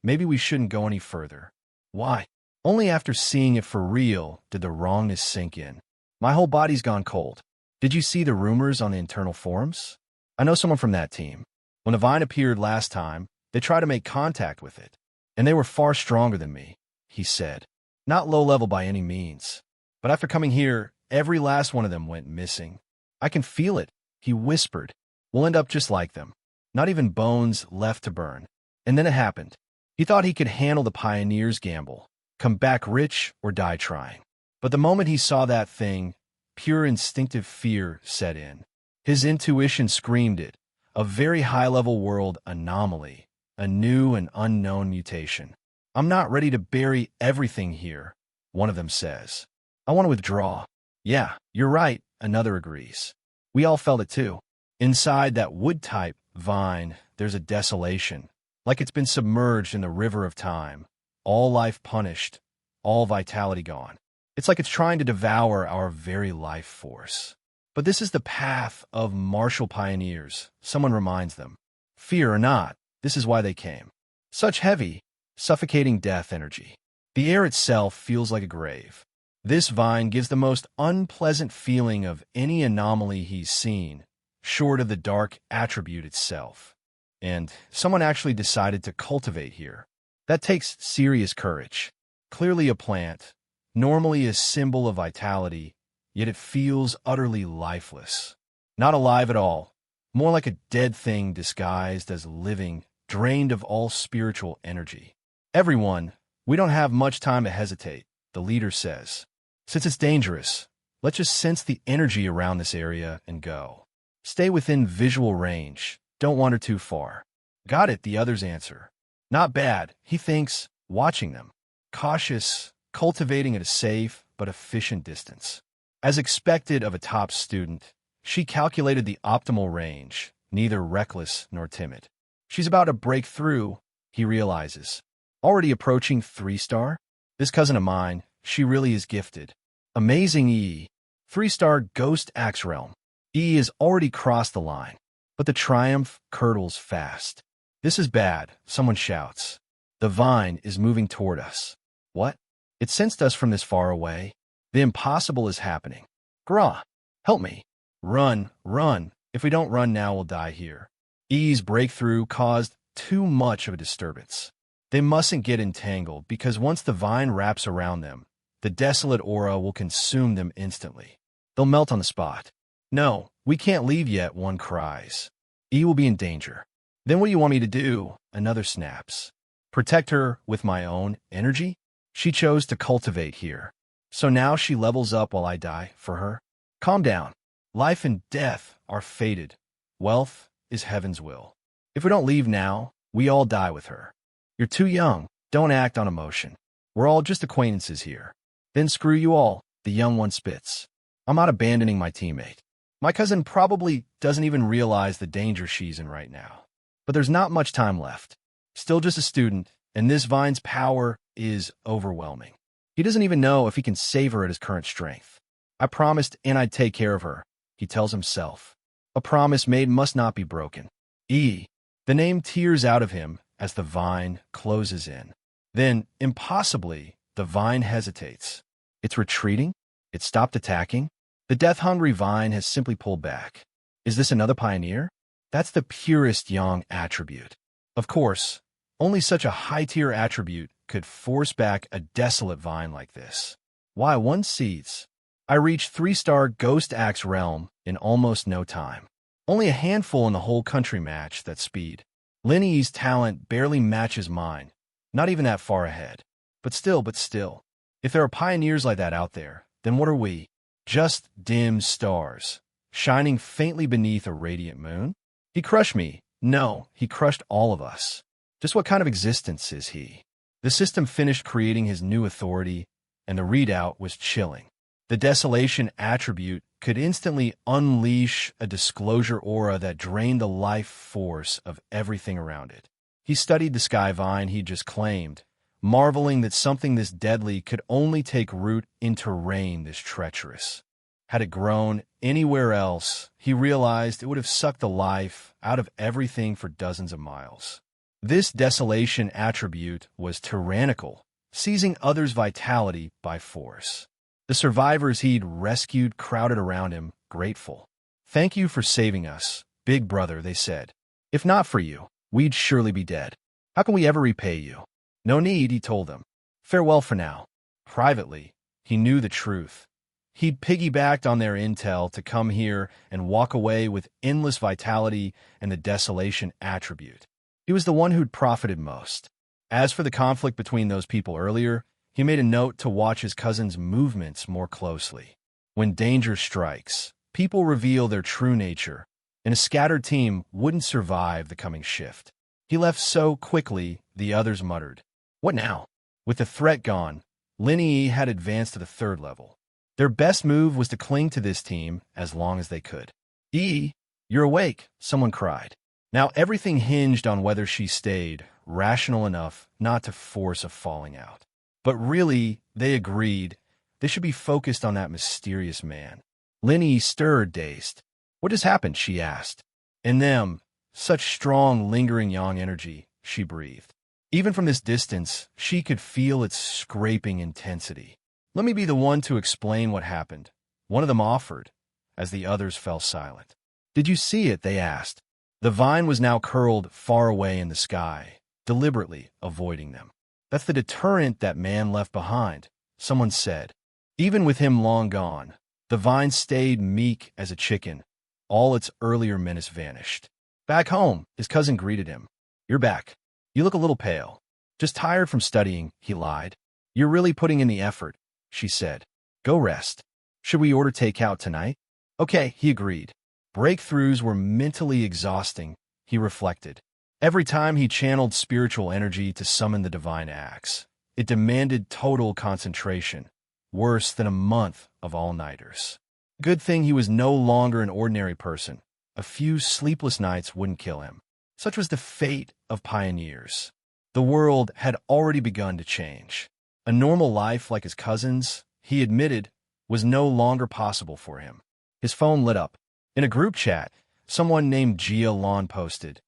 Maybe we shouldn't go any further. Why? Only after seeing it for real did the wrongness sink in. My whole body's gone cold. Did you see the rumors on the internal forums? I know someone from that team. When the vine appeared last time, they tried to make contact with it. And they were far stronger than me, he said. Not low level by any means. But after coming here, every last one of them went missing. I can feel it, he whispered. We'll end up just like them. Not even bones left to burn. And then it happened. He thought he could handle the pioneer's gamble, come back rich or die trying. But the moment he saw that thing, pure instinctive fear set in. His intuition screamed it, a very high-level world anomaly, a new and unknown mutation. I'm not ready to bury everything here, one of them says. I want to withdraw. Yeah, you're right, another agrees. We all felt it too. Inside that wood-type vine, there's a desolation, like it's been submerged in the river of time, all life punished, all vitality gone. It's like it's trying to devour our very life force. But this is the path of martial pioneers, someone reminds them. Fear or not, this is why they came. Such heavy, suffocating death energy. The air itself feels like a grave. This vine gives the most unpleasant feeling of any anomaly he's seen, short of the dark attribute itself. And someone actually decided to cultivate here. That takes serious courage. Clearly a plant, normally a symbol of vitality, yet it feels utterly lifeless. Not alive at all, more like a dead thing disguised as living, drained of all spiritual energy. Everyone, we don't have much time to hesitate, the leader says. Since it's dangerous, let's just sense the energy around this area and go. Stay within visual range, don't wander too far. Got it, the others answer. Not bad, he thinks, watching them. Cautious, cultivating at a safe but efficient distance. As expected of a top student, she calculated the optimal range, neither reckless nor timid. She's about to break through, he realizes. Already approaching 3-star? This cousin of mine, she really is gifted. Amazing E. 3-star Ghost Axe Realm. E has already crossed the line, but the triumph curdles fast. This is bad, someone shouts. The vine is moving toward us. What? It sensed us from this far away. The impossible is happening. Grah, help me. Run, run. If we don't run now, we'll die here. E's breakthrough caused too much of a disturbance. They mustn't get entangled because once the vine wraps around them, the desolate aura will consume them instantly. They'll melt on the spot. No, we can't leave yet, one cries. E will be in danger. Then what do you want me to do? Another snaps. Protect her with my own energy? She chose to cultivate here. So now she levels up while I die for her? Calm down. Life and death are fated. Wealth is heaven's will. If we don't leave now, we all die with her. You're too young. Don't act on emotion. We're all just acquaintances here. Then screw you all, the young one spits. I'm not abandoning my teammate. My cousin probably doesn't even realize the danger she's in right now. But there's not much time left. Still just a student, and this vine's power is overwhelming. He doesn't even know if he can save her at his current strength. I promised and I'd take care of her, he tells himself. A promise made must not be broken. E. The name tears out of him as the vine closes in. Then, impossibly, the vine hesitates. It's retreating? It stopped attacking? The death-hungry vine has simply pulled back. Is this another pioneer? That's the purest yang attribute. Of course, only such a high-tier attribute could force back a desolate vine like this. Why, one sees. I reached 3-star Ghost Axe Realm in almost no time. Only a handful in the whole country match that speed. Linny's talent barely matches mine, not even that far ahead. But still, if there are pioneers like that out there, then what are we? Just dim stars, shining faintly beneath a radiant moon? He crushed me. No, he crushed all of us. Just what kind of existence is he? The system finished creating his new authority, and the readout was chilling. The desolation attribute could instantly unleash a disclosure aura that drained the life force of everything around it. He studied the sky vine he'd just claimed, marveling that something this deadly could only take root in terrain this treacherous. Had it grown anywhere else, he realized it would have sucked the life out of everything for dozens of miles. This desolation attribute was tyrannical, seizing others' vitality by force. The survivors he'd rescued crowded around him, grateful. Thank you for saving us, big brother, they said. If not for you, we'd surely be dead. How can we ever repay you? No need, he told them. Farewell for now. Privately, he knew the truth. He'd piggybacked on their intel to come here and walk away with endless vitality and the desolation attribute. He was the one who'd profited most. As for the conflict between those people earlier, he made a note to watch his cousin's movements more closely. When danger strikes, people reveal their true nature, and a scattered team wouldn't survive the coming shift. He left so quickly, the others muttered. What now? With the threat gone, Linny had advanced to the 3rd level. Their best move was to cling to this team as long as they could. E, you're awake, someone cried. Now everything hinged on whether she stayed rational enough not to force a falling out. But really, they agreed, They should be focused on that mysterious man. Linny stirred, dazed. What has happened? She asked. In them, such strong, lingering yang energy, she breathed. Even from this distance, she could feel its scraping intensity. Let me be the one to explain what happened, one of them offered, as the others fell silent. Did you see it? They asked. The vine was now curled far away in the sky, deliberately avoiding them. That's the deterrent that man left behind, someone said. Even with him long gone, the vine stayed meek as a chicken. All its earlier menace vanished. Back home, his cousin greeted him. You're back. You look a little pale. Just tired from studying, he lied. You're really putting in the effort, she said. Go rest. Should we order takeout tonight? Okay, he agreed. Breakthroughs were mentally exhausting, he reflected. Every time he channeled spiritual energy to summon the divine axe, it demanded total concentration, worse than a month of all-nighters. Good thing he was no longer an ordinary person. A few sleepless nights wouldn't kill him. Such was the fate of pioneers. The world had already begun to change. A normal life like his cousin's, he admitted, was no longer possible for him. His phone lit up. In a group chat, someone named Gia Lon posted,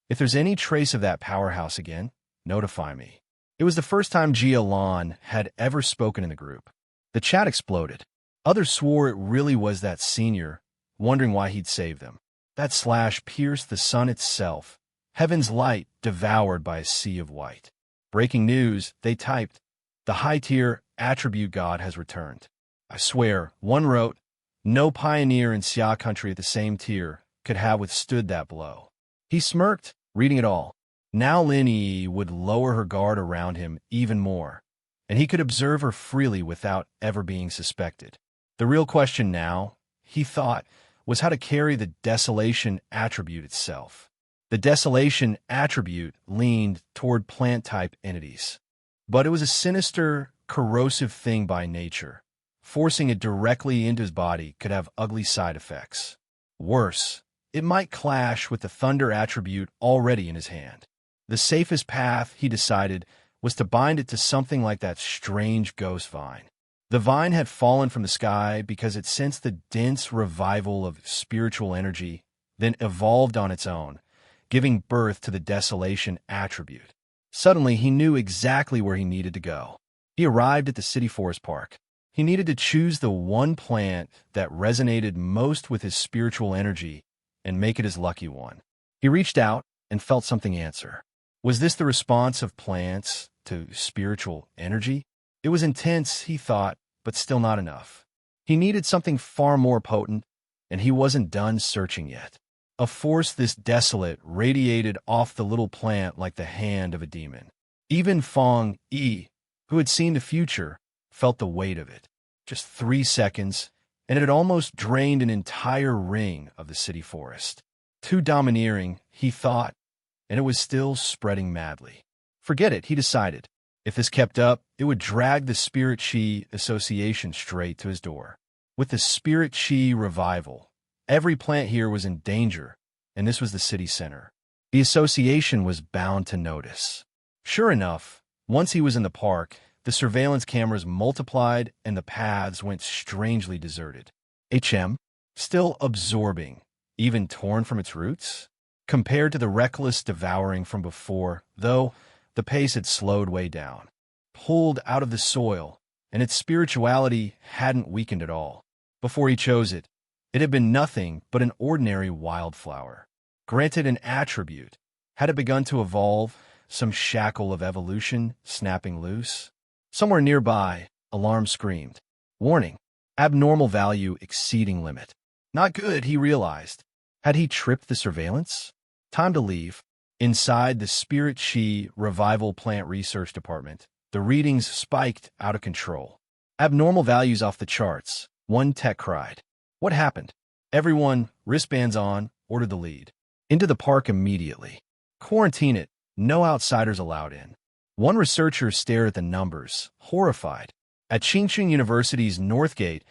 If there's any trace of that powerhouse again, notify me. It was the first time Gia Lon had ever spoken in the group. The chat exploded. Others swore it really was that senior, wondering why he'd save them. That slash pierced the sun itself, heaven's light devoured by a sea of white. Breaking news, they typed, the high-tier attribute god has returned. I swear, one wrote, no pioneer in Xia country at the same tier could have withstood that blow. He smirked, reading it all. Now Linny would lower her guard around him even more, and he could observe her freely without ever being suspected. The real question now, he thought, was how to carry the desolation attribute itself. The desolation attribute leaned toward plant-type entities, but it was a sinister, corrosive thing by nature. Forcing it directly into his body could have ugly side effects. Worse, it might clash with the thunder attribute already in his hand. The safest path, he decided, was to bind it to something like that strange ghost vine. The vine had fallen from the sky because it sensed the dense revival of spiritual energy, then evolved on its own, giving birth to the desolation attribute. Suddenly, he knew exactly where he needed to go. He arrived at the city forest park. He needed to choose the one plant that resonated most with his spiritual energy and make it his lucky one. He reached out and felt something answer. Was this the response of plants to spiritual energy? It was intense, he thought, but still not enough. He needed something far more potent, and he wasn't done searching yet. A force this desolate radiated off the little plant like the hand of a demon. Even Fong Yi, who had seen the future, felt the weight of it. Just 3 seconds, and it had almost drained an entire ring of the city forest. Too domineering, he thought, and it was still spreading madly. Forget it, he decided. If this kept up, it would drag the Spirit Chi Association straight to his door. With the Spirit Chi revival, every plant here was in danger, and this was the city center. The association was bound to notice. Sure enough, once he was in the park, the surveillance cameras multiplied and the paths went strangely deserted. Still absorbing, even torn from its roots? Compared to the reckless devouring from before, though, the pace had slowed way down. Pulled out of the soil, and its spirituality hadn't weakened at all. Before he chose it, it had been nothing but an ordinary wildflower. Granted an attribute, had it begun to evolve, some shackle of evolution snapping loose? Somewhere nearby, alarm screamed. Warning, abnormal value exceeding limit. Not good, he realized. Had he tripped the surveillance? Time to leave. Inside the Spirit Chi Revival Plant Research Department, the readings spiked out of control. Abnormal values off the charts, one tech cried. What happened? Everyone, wristbands on, ordered the lead. Into the park immediately. Quarantine it, no outsiders allowed in. One researcher stared at the numbers, horrified. At Qingqing University's North Gate,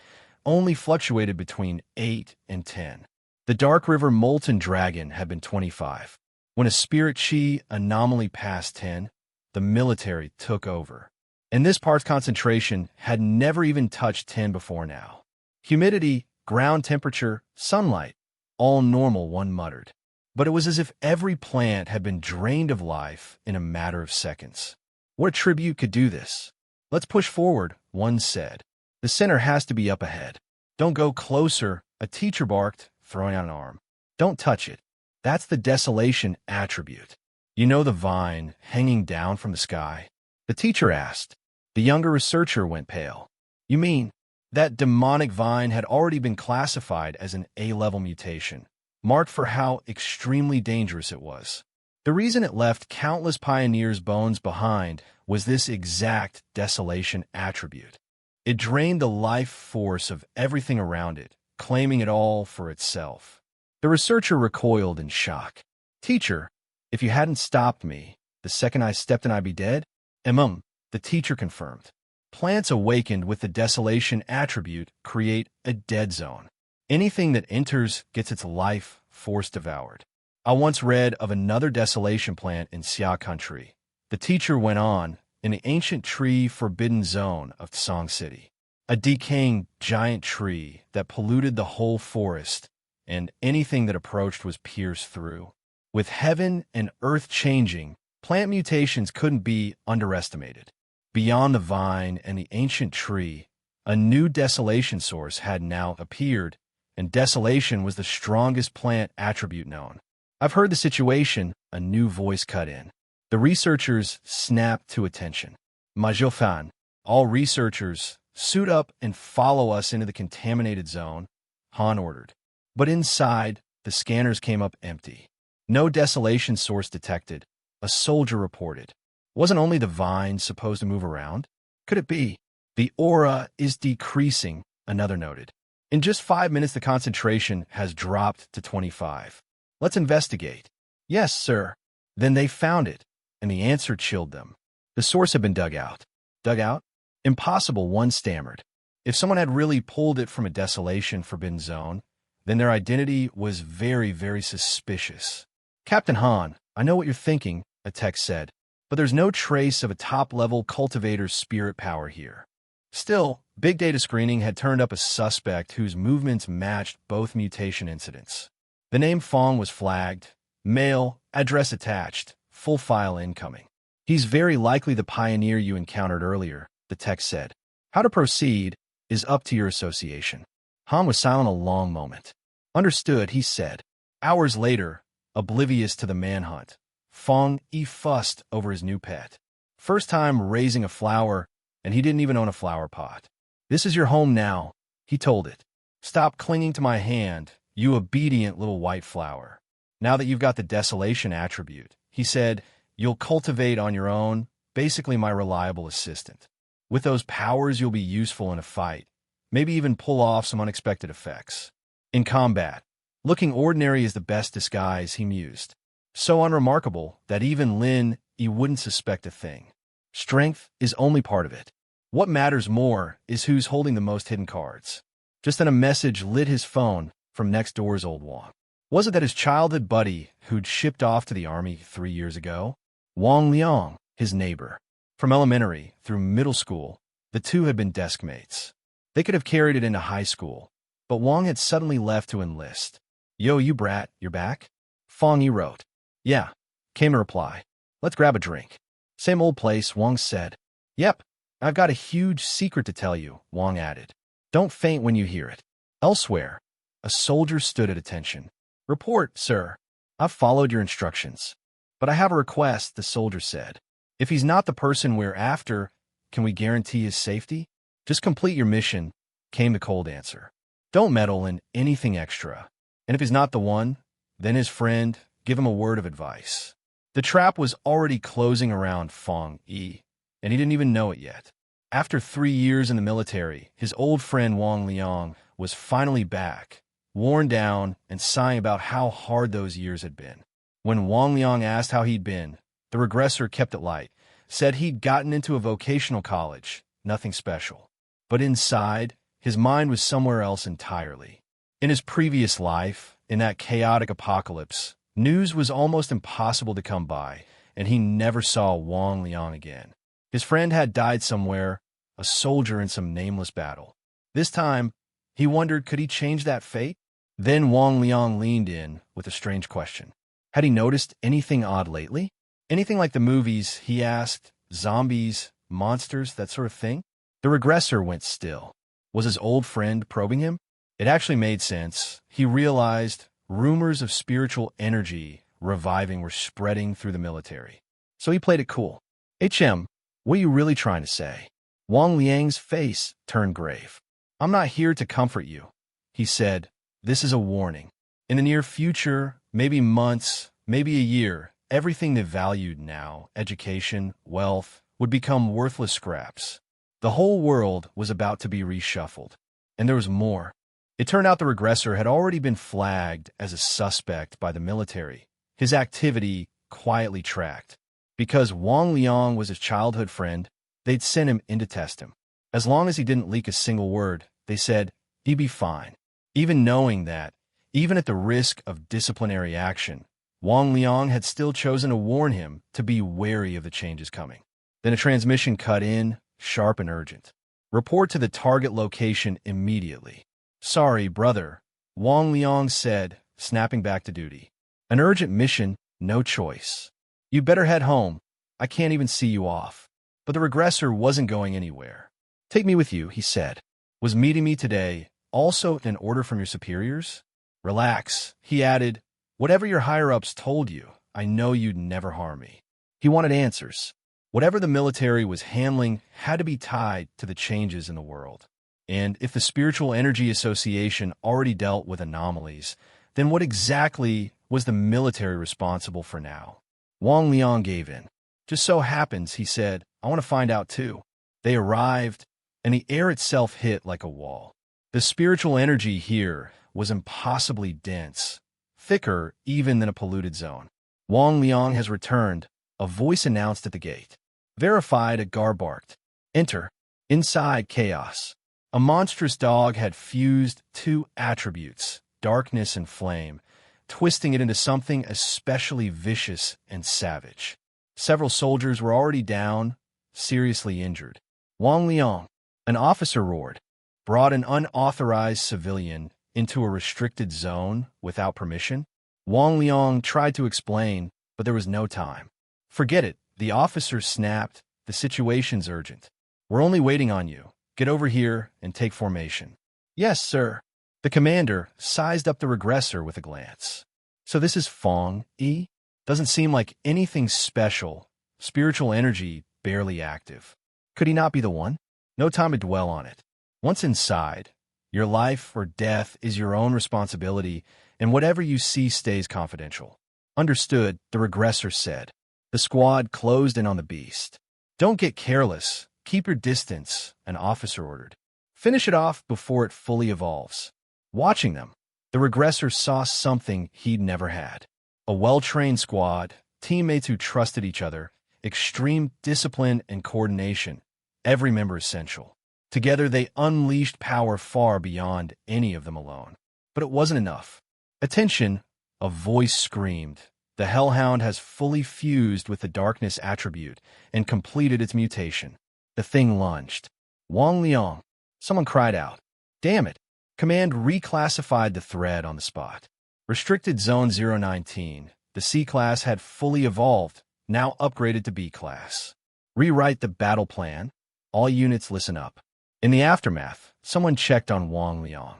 only fluctuated between 8 and 10. The Dark River Molten Dragon had been 25. When a Spirit Chi anomaly passed 10, the military took over. and this part's concentration had never even touched 10 before now. Humidity, ground temperature, sunlight, all normal, one muttered. But it was as if every plant had been drained of life in a matter of seconds. What tribute could do this? Let's push forward, one said. The center has to be up ahead. Don't go closer, a teacher barked, throwing out an arm. Don't touch it. That's the desolation attribute. You know, the vine hanging down from the sky? The teacher asked. The younger researcher went pale. You mean, that demonic vine had already been classified as an A-level mutation, marked for how extremely dangerous it was. The reason it left countless pioneers' bones behind was this exact desolation attribute. It drained the life force of everything around it, claiming it all for itself. The researcher recoiled in shock. Teacher, if you hadn't stopped me, the second I stepped in I'd be dead? The teacher confirmed. Plants awakened with the desolation attribute create a dead zone. Anything that enters gets its life force devoured. I once read of another desolation plant in Xia country. The teacher went on, in the ancient tree forbidden zone of Song City. A decaying giant tree that polluted the whole forest, and anything that approached was pierced through. With heaven and earth changing, plant mutations couldn't be underestimated. Beyond the vine and the ancient tree, a new desolation source had now appeared, and desolation was the strongest plant attribute known. I've heard the situation, a new voice cut in. The researchers snapped to attention. Majofan, all researchers, suit up and follow us into the contaminated zone, Han ordered. But inside, the scanners came up empty. No desolation source detected, a soldier reported. Wasn't only the vine supposed to move around? Could it be? The aura is decreasing, another noted. In just 5 minutes, the concentration has dropped to 25. Let's investigate. Yes, sir. Then they found it, and the answer chilled them. The source had been dug out. Dug out? Impossible, one stammered. If someone had really pulled it from a desolation forbidden zone, then their identity was very, very suspicious. Captain Han, I know what you're thinking, a text said, but there's no trace of a top-level cultivator's spirit power here. Still, big data screening had turned up a suspect whose movements matched both mutation incidents. The name Fong was flagged, male, address attached, full file incoming. He's very likely the pioneer you encountered earlier, the text said. How to proceed is up to your association. Han was silent a long moment. Understood, he said. Hours later, oblivious to the manhunt, Fong fussed over his new pet. First time raising a flower, and he didn't even own a flower pot. This is your home now, he told it. Stop clinging to my hand, you obedient little white flower. Now that you've got the desolation attribute, he said, you'll cultivate on your own, basically my reliable assistant. With those powers, you'll be useful in a fight, maybe even pull off some unexpected effects. In combat, looking ordinary is the best disguise, he mused. So unremarkable that even Lin Yi wouldn't suspect a thing. Strength is only part of it. What matters more is who's holding the most hidden cards. Just then a message lit his phone from next door's old Wong. Was it that his childhood buddy who'd shipped off to the army 3 years ago? Wang Liang, his neighbor. From elementary through middle school, the two had been desk mates. They could have carried it into high school, but Wang had suddenly left to enlist. Yo, you brat, you're back? Fong Yi wrote. Yeah, came a reply. Let's grab a drink. Same old place, Wang said. Yep, I've got a huge secret to tell you, Wang added. Don't faint when you hear it. Elsewhere, a soldier stood at attention. Report, sir. I've followed your instructions. But I have a request, the soldier said. If he's not the person we're after, can we guarantee his safety? Just complete your mission, came the cold answer. Don't meddle in anything extra. And if he's not the one, then his friend, give him a word of advice. The trap was already closing around Fong Yi, and he didn't even know it yet. After 3 years in the military, his old friend Wang Liang was finally back, worn down and sighing about how hard those years had been. When Wang Liang asked how he'd been, the regressor kept it light, said he'd gotten into a vocational college, nothing special. But inside, his mind was somewhere else entirely. In his previous life, in that chaotic apocalypse, news was almost impossible to come by, and he never saw Wang Liang again. His friend had died somewhere, a soldier in some nameless battle. This time, he wondered, could he change that fate? Then Wang Liang leaned in with a strange question. Had he noticed anything odd lately? Anything like the movies, he asked. Zombies, monsters, that sort of thing? The regressor went still. Was his old friend probing him? It actually made sense. He realized rumors of spiritual energy reviving were spreading through the military. So he played it cool. HM, what are you really trying to say? Wang Liang's face turned grave. I'm not here to comfort you, he said. This is a warning. In the near future, maybe months, maybe a year, everything they valued now, education, wealth, would become worthless scraps. The whole world was about to be reshuffled. And there was more. It turned out the regressor had already been flagged as a suspect by the military, his activity quietly tracked. Because Wang Liang was his childhood friend, they'd sent him in to test him. As long as he didn't leak a single word, they said, he'd be fine. Even knowing that, even at the risk of disciplinary action, Wang Liang had still chosen to warn him to be wary of the changes coming. Then a transmission cut in, sharp and urgent. Report to the target location immediately. Sorry, brother, Wang Liang said, snapping back to duty. An urgent mission, no choice. You better head home. I can't even see you off. But the regressor wasn't going anywhere. Take me with you, he said. Was meeting me today also an order from your superiors? Relax, he added. Whatever your higher-ups told you, I know you'd never harm me. He wanted answers. Whatever the military was handling had to be tied to the changes in the world. And if the Spiritual Energy Association already dealt with anomalies, then what exactly was the military responsible for now? Wang Liang gave in. Just so happens, he said, I want to find out too. They arrived, and the air itself hit like a wall. The spiritual energy here was impossibly dense, thicker even than a polluted zone. Wang Liang has returned, a voice announced at the gate. Verified, a guard barked. Enter. Inside, chaos. A monstrous dog had fused two attributes, darkness and flame, twisting it into something especially vicious and savage. Several soldiers were already down, seriously injured. Wang Liang, an officer roared, brought an unauthorized civilian into a restricted zone without permission. Wang Liang tried to explain, but there was no time. Forget it, the officer snapped. The situation's urgent. We're only waiting on you. Get over here and take formation. Yes, sir. The commander sized up the regressor with a glance. So this is Fong E? Doesn't seem like anything special. Spiritual energy barely active. Could he not be the one? No time to dwell on it. Once inside, your life or death is your own responsibility, and whatever you see stays confidential. Understood, the regressor said. The squad closed in on the beast. Don't get careless. Keep your distance, an officer ordered. Finish it off before it fully evolves. Watching them, the regressor saw something he'd never had. A well-trained squad, teammates who trusted each other, extreme discipline and coordination, every member essential. Together they unleashed power far beyond any of them alone. But it wasn't enough. Attention, a voice screamed. The Hellhound has fully fused with the darkness attribute and completed its mutation. The thing lunged. Wang Liang. Someone cried out. Damn it. Command reclassified the thread on the spot. Restricted Zone 019. The C-Class had fully evolved, now upgraded to B-Class. Rewrite the battle plan. All units listen up. In the aftermath, someone checked on Wang Liang.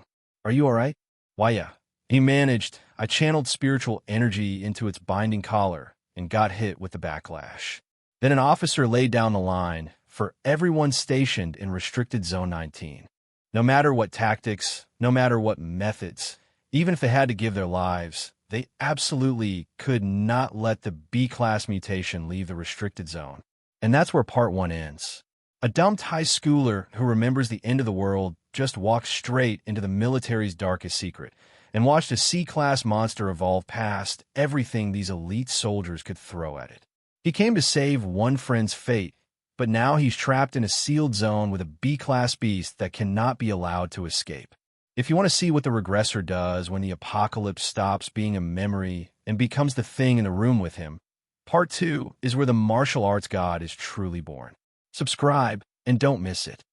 Are you all right? Why, yeah. He managed. I channeled spiritual energy into its binding collar and got hit with the backlash. Then an officer laid down the line for everyone stationed in Restricted Zone 19. No matter what tactics, no matter what methods, even if they had to give their lives, they absolutely could not let the B-Class mutation leave the restricted zone. And that's where Part 1 ends. A dumped high schooler who remembers the end of the world just walked straight into the military's darkest secret and watched a C-Class monster evolve past everything these elite soldiers could throw at it. He came to save one friend's fate, but now he's trapped in a sealed zone with a B-Class beast that cannot be allowed to escape. If you want to see what the regressor does when the apocalypse stops being a memory and becomes the thing in the room with him, Part 2 is where the martial arts god is truly born. Subscribe and don't miss it.